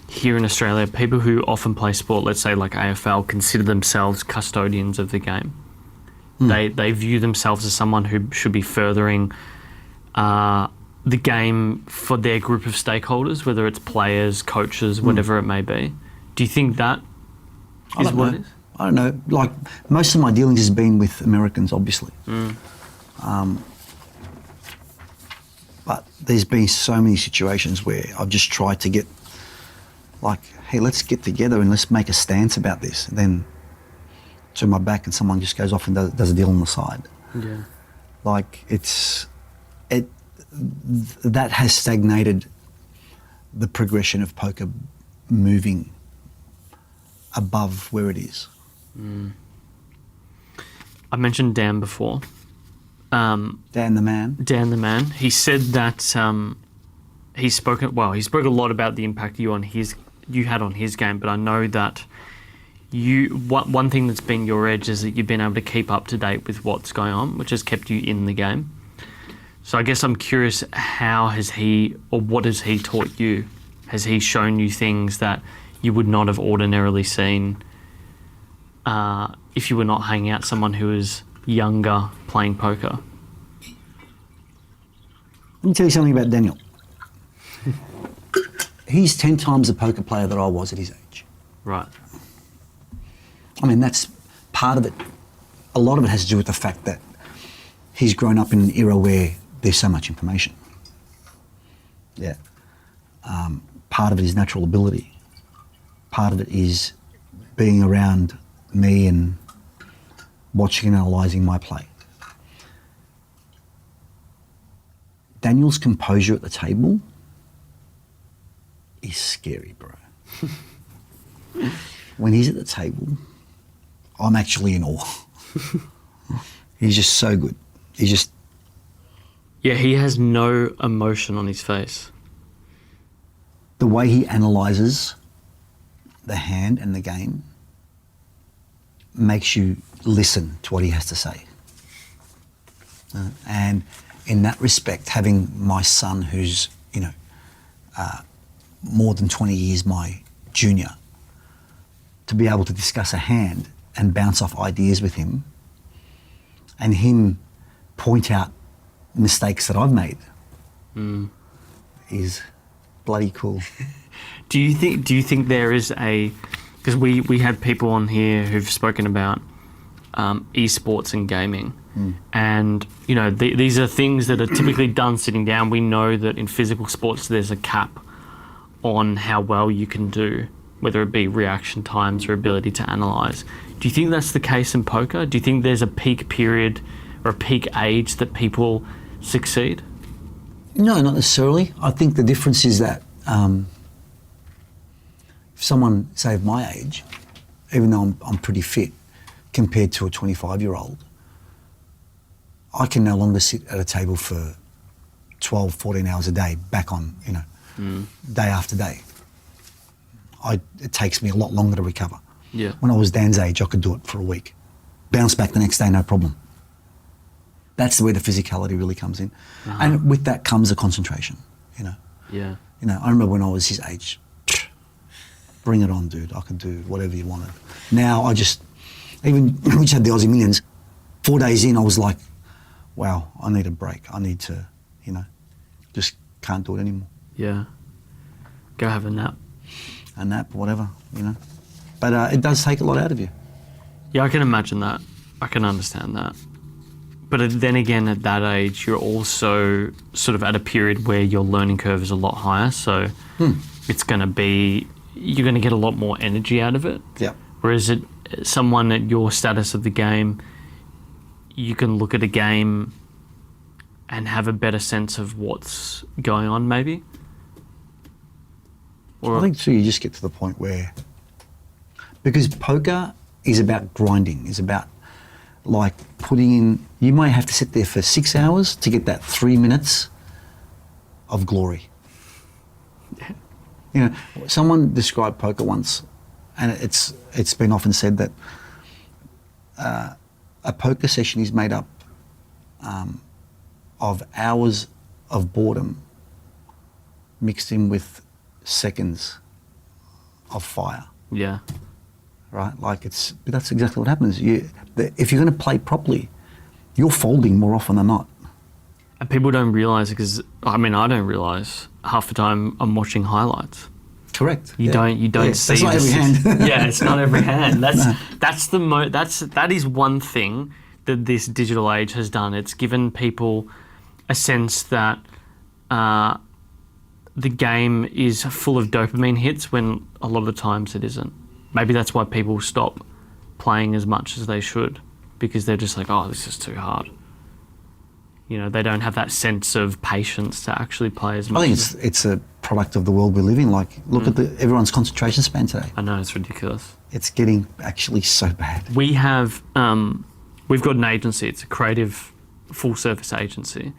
here in Australia, people who often play sport, let's say like AFL, consider themselves custodians of the game. They view themselves as someone who should be furthering the game for their group of stakeholders, whether it's players, coaches, whatever it may be. Do you think that is what it is?
I don't know. Like, most of my dealings has been with Americans, obviously. But there's been so many situations where I've just tried to get, hey, let's get together and let's make a stance about this. And then turn my back and someone just goes off and does a deal on the side.
Yeah.
That has stagnated the progression of poker moving above where it is.
I mentioned Dan before.
Dan the man.
Dan the man. He said that he spoke a lot about the impact you had on his game, but I know that one thing that's been your edge is that you've been able to keep up to date with what's going on, which has kept you in the game. So I guess I'm curious, what has he taught you? Has he shown you things that you would not have ordinarily seen if you were not hanging out someone who is younger playing poker?
Let me tell you something about Daniel. He's 10 times the poker player that I was at his age.
Right.
I mean, that's part of it. A lot of it has to do with the fact that he's grown up in an era where there's so much information. Yeah. Part of it is natural ability. Part of it is being around me and watching and analysing my play. Daniel's composure at the table is scary, bro. When he's at the table, I'm actually in awe. He's just so good. He's just...
Yeah, he has no emotion on his face.
The way he analyses the hand and the game makes you listen to what he has to say. And in that respect, having my son who's, more than 20 years my junior, to be able to discuss a hand and bounce off ideas with him and him point out mistakes that I've made is bloody cool.
Do you think there is a... Because we had people on here who've spoken about esports and gaming. And, these are things that are typically done sitting down. We know that in physical sports there's a cap on how well you can do, whether it be reaction times or ability to analyse. Do you think that's the case in poker? Do you think there's a peak period or a peak age that people succeed?
No, not necessarily. I think the difference is that if someone, say, of my age, even though I'm pretty fit compared to a 25-year-old, I can no longer sit at a table for 12, 14 hours a day back on, day after day. It takes me a lot longer to recover.
Yeah.
When I was Dan's age, I could do it for a week. Bounce back the next day, no problem. That's where the physicality really comes in. And with that comes a concentration,
Yeah.
I remember when I was his age, bring it on, dude. I could do whatever you wanted. Now I just, even we just had the Aussie Millions, 4 days in, I was like, wow, I need a break. I need to, just can't do it anymore.
Yeah. Go have a nap.
A nap, whatever, But it does take a lot out of you.
Yeah, I can imagine that. I can understand that. But then again, at that age, you're also sort of at a period where your learning curve is a lot higher. So it's going to be, you're going to get a lot more energy out of it.
Yeah.
Whereas someone at your status of the game, you can look at a game and have a better sense of what's going on, maybe. Or
I think too, you just get to the point where, because poker is about grinding, is about like putting in, you might have to sit there for 6 hours to get that 3 minutes of glory. Someone described poker once, and it's been often said that a poker session is made up of hours of boredom mixed in with seconds of fire.
Yeah.
Right? But that's exactly what happens. If you're going to play properly, you're folding more often than not.
And people don't realise it because, I don't realise half the time I'm watching highlights.
Correct.
You don't see.
That's not every hand.
Yeah, it's not every hand. That is one thing that this digital age has done. It's given people a sense that the game is full of dopamine hits when a lot of the times it isn't. Maybe that's why people stop playing as much as they should, because they're just like, oh, this is too hard. They don't have that sense of patience to actually play as much.
I think it's a product of the world we live in. Like, look at everyone's concentration span today.
I know, it's ridiculous.
It's getting actually so bad.
We've got an agency. It's a creative full-service agency.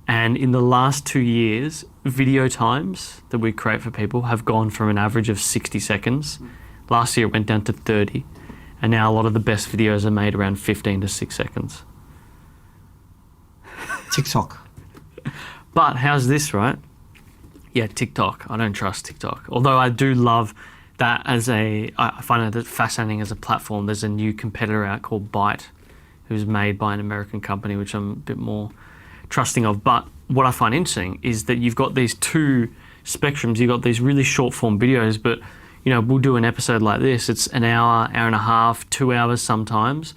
And in the last 2 years, video times that we create for people have gone from an average of 60 seconds. Last year it went down to 30. And now a lot of the best videos are made around 15 to 6 seconds.
TikTok.
But how's this, right? Yeah, TikTok. I don't trust TikTok. Although I do love that I find it fascinating as a platform. There's a new competitor out called Byte, who's made by an American company, which I'm a bit more trusting of. But what I find interesting is that you've got these two spectrums. You've got these really short form videos, but we'll do an episode like this. It's an hour, hour and a half, 2 hours sometimes,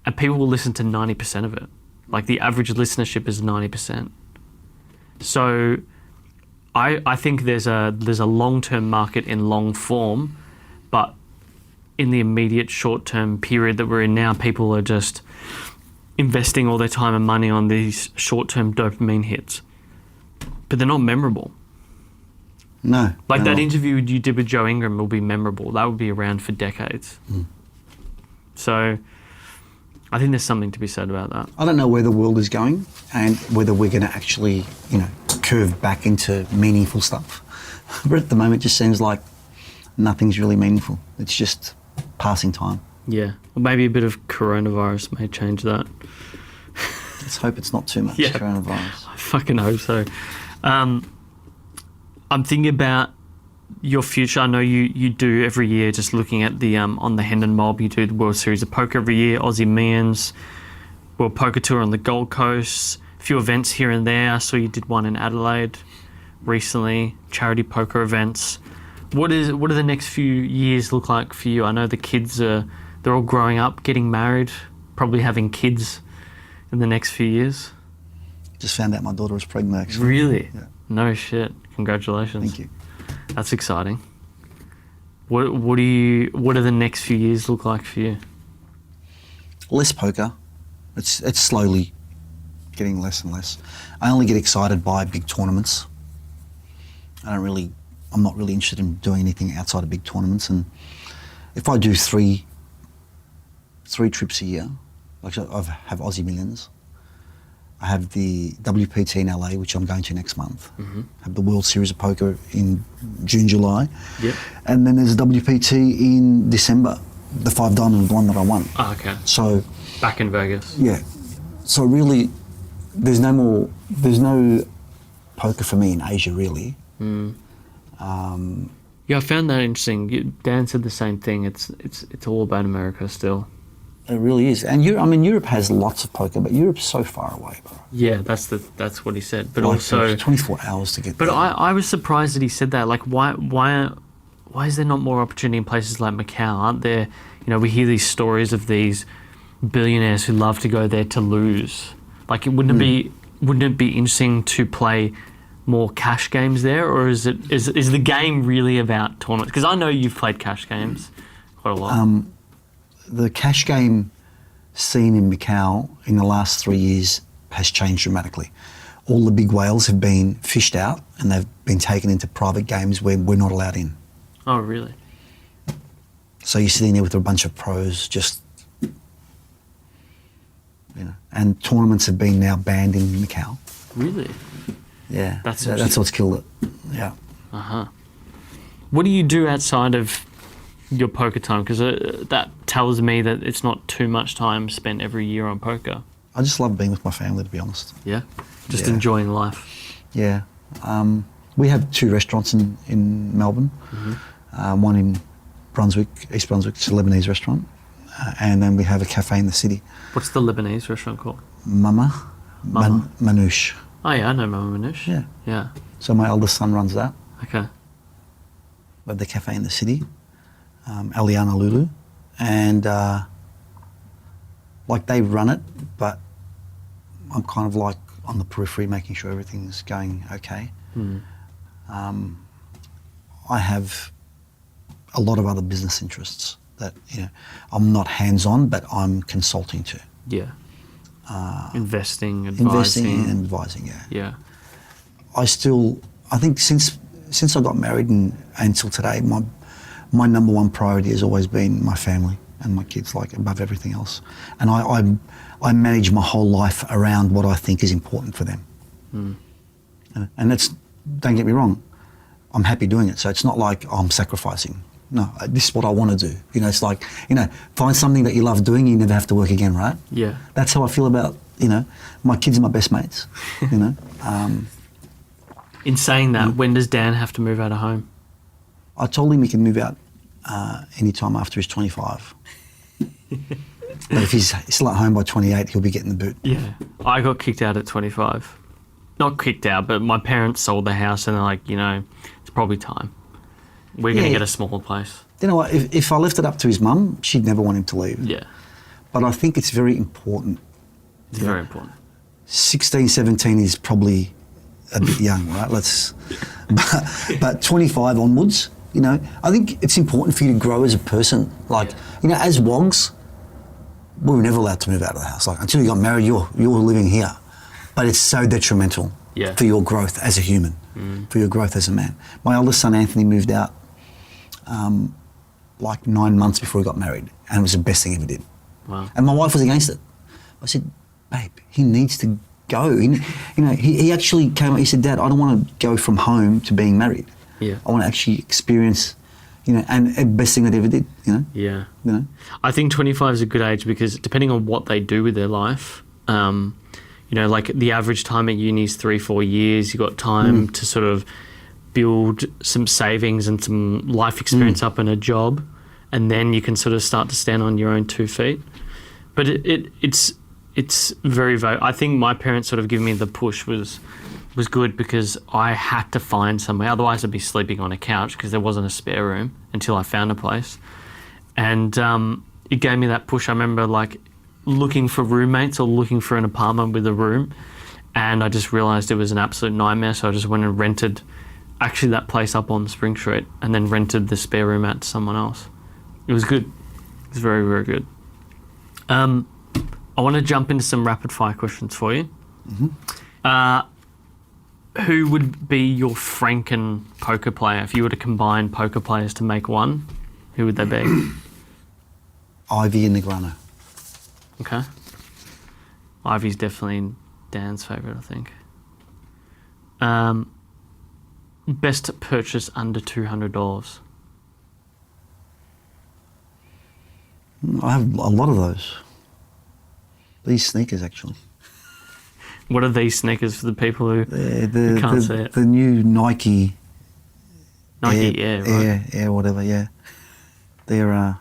and people will listen to 90% of it. Like the average listenership is 90%. So I think there's a long-term market in long form, but in the immediate short-term period that we're in now, people are just investing all their time and money on these short-term dopamine hits. But they're not memorable.
No.
Like
they're
that
not.
interview you did with Joe Ingram will be memorable. That would be around for decades. So I think there's something to be said about that.
I don't know where the world is going and whether we're going to actually, curve back into meaningful stuff. But at the moment, it just seems like nothing's really meaningful. It's just passing time.
Yeah. Or maybe a bit of coronavirus may change that.
Let's hope it's not too much
Yeah.
coronavirus.
I fucking hope so. I'm thinking about your future. I know you do every year, just looking at the on the Hendon Mob, you do the World Series of Poker every year, Aussie Millions, World Poker Tour on the Gold Coast, a few events here and there. I saw you did one in Adelaide recently, charity poker events. What do the next few years look like for you? I know the kids they're all growing up, getting married, probably having kids in the next few years.
Just found out my daughter was pregnant, actually.
Really?
Yeah.
No shit. Congratulations.
Thank you.
That's exciting. What do the next few years look like for you?
Less poker. It's slowly getting less and less. I only get excited by big tournaments. I'm not really interested in doing anything outside of big tournaments. And if I do three trips a year, like I have Aussie Millions, I have the WPT in LA, which I'm going to next month.
Mm-hmm.
I have the World Series of Poker in June, July.
Yep.
And then there's a WPT in December, the 5 Diamond one that I won.
Oh, okay.
So,
Back in Vegas.
yeah. So really, there's no poker for me in Asia, really.
Yeah, I found that interesting. Dan said the same thing. It's all about America still.
It really is. And Europe has lots of poker, but Europe's so far away, bro.
Yeah, that's what he said. But
Like,
also,
it's 24 hours to get
but
there.
I was surprised that he said that. Like, why is there not more opportunity in places like Macau? Aren't there? We hear these stories of these billionaires who love to go there to lose. Like, wouldn't it be interesting to play more cash games there, or is the game really about tournaments? Because I know you've played cash games quite a lot.
The cash game scene in Macau in the last 3 years has changed dramatically. All the big whales have been fished out and they've been taken into private games where we're not allowed in.
Oh, really?
So you're sitting there with a bunch of pros, just, and tournaments have been now banned in Macau.
Really?
Yeah,
That's
what's killed it. Yeah.
What do you do outside of your poker time? Because that tells me that it's not too much time spent every year on poker.
I just love being with my family, to be honest.
Yeah? Just
Yeah.
enjoying life.
Yeah. We have 2 restaurants in Melbourne. One in Brunswick, East Brunswick, it's a Lebanese restaurant. And then we have a cafe in the city.
What's the Lebanese restaurant called?
Mama. Manouche.
Oh, yeah, I know Mama Manouche.
Yeah.
Yeah.
So my eldest son runs that.
Okay.
We have the cafe in the city, Aliana Lulu. And they run it, but I'm kind of like on the periphery, making sure everything's going okay. I have a lot of other business interests that I'm not hands-on, but I'm consulting to.
Yeah. Investing, advising.
Investing and advising, yeah.
Yeah.
I think since I got married and until today, my number one priority has always been my family and my kids, like above everything else. And I manage my whole life around what I think is important for them. And that's, don't get me wrong, I'm happy doing it. So it's not like I'm sacrificing. No, this is what I want to do. It's like, find something that you love doing, you never have to work again, right?
Yeah.
That's how I feel about, my kids are my best mates,
In saying that, when does Dan have to move out of home?
I told him he can move out anytime after he's 25. But if he's still at home by 28, he'll be getting the boot.
Yeah. I got kicked out at 25. Not kicked out, but my parents sold the house and they're like, it's probably time. We're going to get a smaller place.
You know what, if I left it up to his mum, she'd never want him to leave.
Yeah.
But I think it's very important
It's very important.
16, 17 is probably a bit young, right? But 25 onwards, you know, I think it's important for you to grow as a person. Like, you know, as WOGs, we were never allowed to move out of the house. Like, until you got married, you're living here. But it's so detrimental for your growth as a human, for your growth as a man. My eldest son, Anthony, moved out like 9 months before he got married, and it was the best thing he ever did.
Wow.
And my wife was against it. I said, babe, he needs to go. He actually came up, he said, Dad, I don't want to go from home to being married.
Yeah.
I want to actually experience, you know, and the best thing I ever did, you know?
Yeah.
You know?
I think 25 is a good age because depending on what they do with their life, you know, like the average time at uni is 3-4 years. You've got time to sort of build some savings and some life experience up in a job, and then you can sort of start to stand on your own 2 feet. But it's very, very, I think my parents sort of giving me the push was good because I had to find somewhere. Otherwise I'd be sleeping on a couch because there wasn't a spare room until I found a place. And it gave me that push. I remember like looking for roommates or looking for an apartment with a room, and I just realised it was an absolute nightmare. So I just went and rented actually that place up on Spring Street and then rented the spare room out to someone else. It was good. It was very, very good. I want to jump into some rapid fire questions for you. Who would be your Franken poker player? If you were to combine poker players to make one, who would they be?
Ivy and Negrano.
Okay. Ivy's definitely Dan's favourite, I think. Best purchase under $200?
I have a lot of those. These sneakers, actually.
What are these sneakers for the people who can't see it?
The new Nike
Air, right?
Air, whatever, yeah. They're,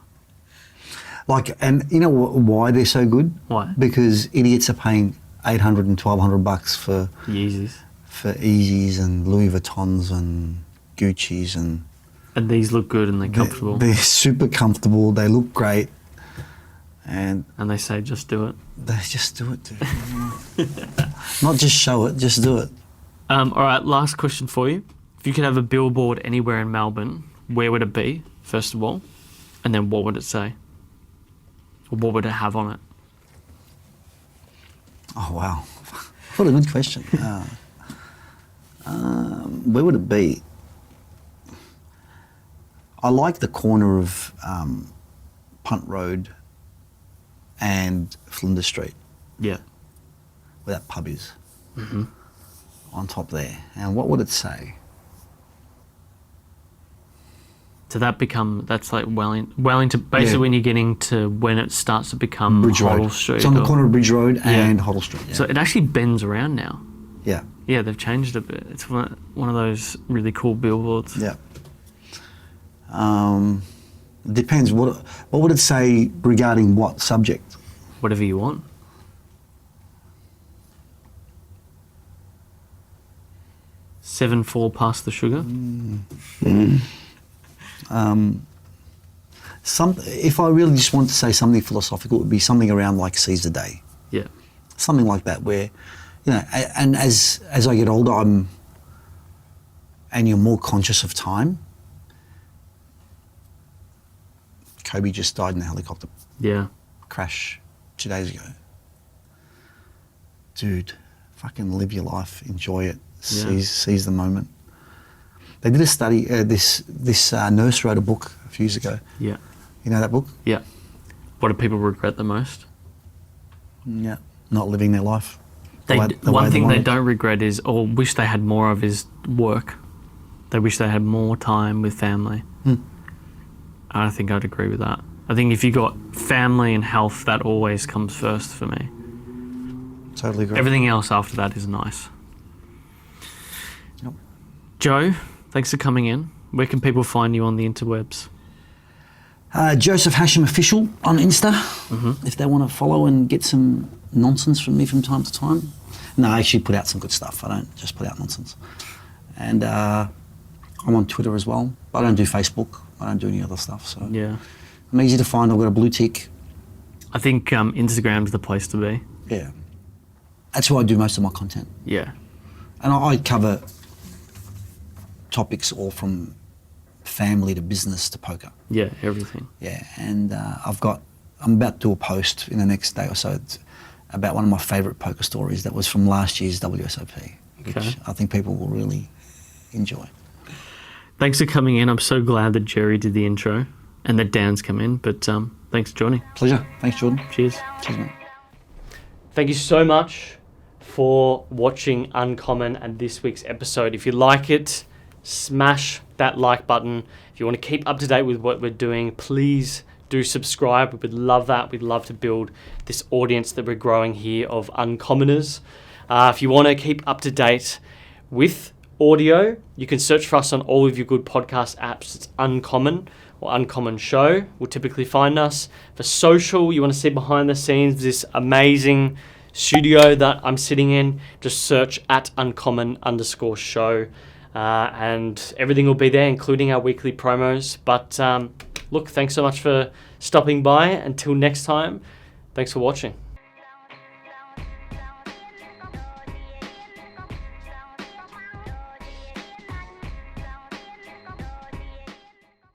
like, and you know why they're so good?
Why?
Because idiots are paying $800 and $1,200 for
Yeezys.
For Yeezys and Louis Vuittons and Gucci's and
these look good and they're comfortable.
They're super comfortable. They look great, and
they say just do it.
They just do it, dude. Not just show it, just do it.
All right, last question for you. If you could have a billboard anywhere in Melbourne, where would it be, first of all? And then what would it say? Or what would it have on it?
Oh, wow. What a good question. Where would it be? I like the corner of Punt Road and Flinders Street. Yeah. Where that pub is. Mm-hmm. On top there. And what would it say?
So that's like Wellington, basically when you're getting to when it starts to become
Bridge
Hoddle
Road.
Street.
It's on the corner of Bridge Road and Hoddle Street. Yeah.
So it actually bends around now.
Yeah.
Yeah, they've changed it a bit. It's one of those really cool billboards.
Yeah. Depends. What would it say regarding what subject?
Whatever you want. Seven fall past the sugar.
If I really just want to say something philosophical, it would be something around like seize the day.
Yeah.
Something like that where, you know, and as I get older, and you're more conscious of time. Kobe just died in a helicopter crash 2 days ago. Dude, fucking live your life, enjoy it, seize the moment. They did a study, this nurse wrote a book a few years ago.
Yeah.
You know that book?
Yeah. What do people regret the most?
Yeah, not living their life.
One thing they don't regret is, or wish they had more of, is work. They wish they had more time with family. I don't think I'd agree with that. I think if you got family and health, that always comes first for me.
Totally agree.
Everything else after that is nice.
Yep.
Joe, thanks for coming in. Where can people find you on the interwebs?
Joseph Hachem Official on Insta, if they want to follow and get some nonsense from me from time to time. No, I actually put out some good stuff. I don't just put out nonsense. And I'm on Twitter as well. I don't do Facebook. I don't do any other stuff. So
yeah,
I'm easy to find. I've got a blue tick.
I think Instagram's the place to be.
Yeah. That's where I do most of my content.
Yeah.
And I cover topics all from family to business to poker.
Yeah, everything.
Yeah, and I'm about to do a post in the next day or so. It's about one of my favourite poker stories that was from last year's WSOP, which I think people will really enjoy.
Thanks for coming in. I'm so glad that Jerry did the intro and that Dan's come in, but thanks for joining.
Pleasure. Thanks, Jordan.
Cheers.
Cheers, mate.
Thank you so much for watching Uncommon and this week's episode. If you like it, smash that like button. If you want to keep up to date with what we're doing, please do subscribe. We would love that. We'd love to build this audience that we're growing here of Uncommoners. If you want to keep up to date with audio, you can search for us on all of your good podcast apps. It's Uncommon or Uncommon Show. We'll typically find us. For social, you want to see behind the scenes this amazing studio that I'm sitting in, just search at Uncommon_show. And everything will be there, including our weekly promos. But look, thanks so much for stopping by. Until next time, thanks for watching.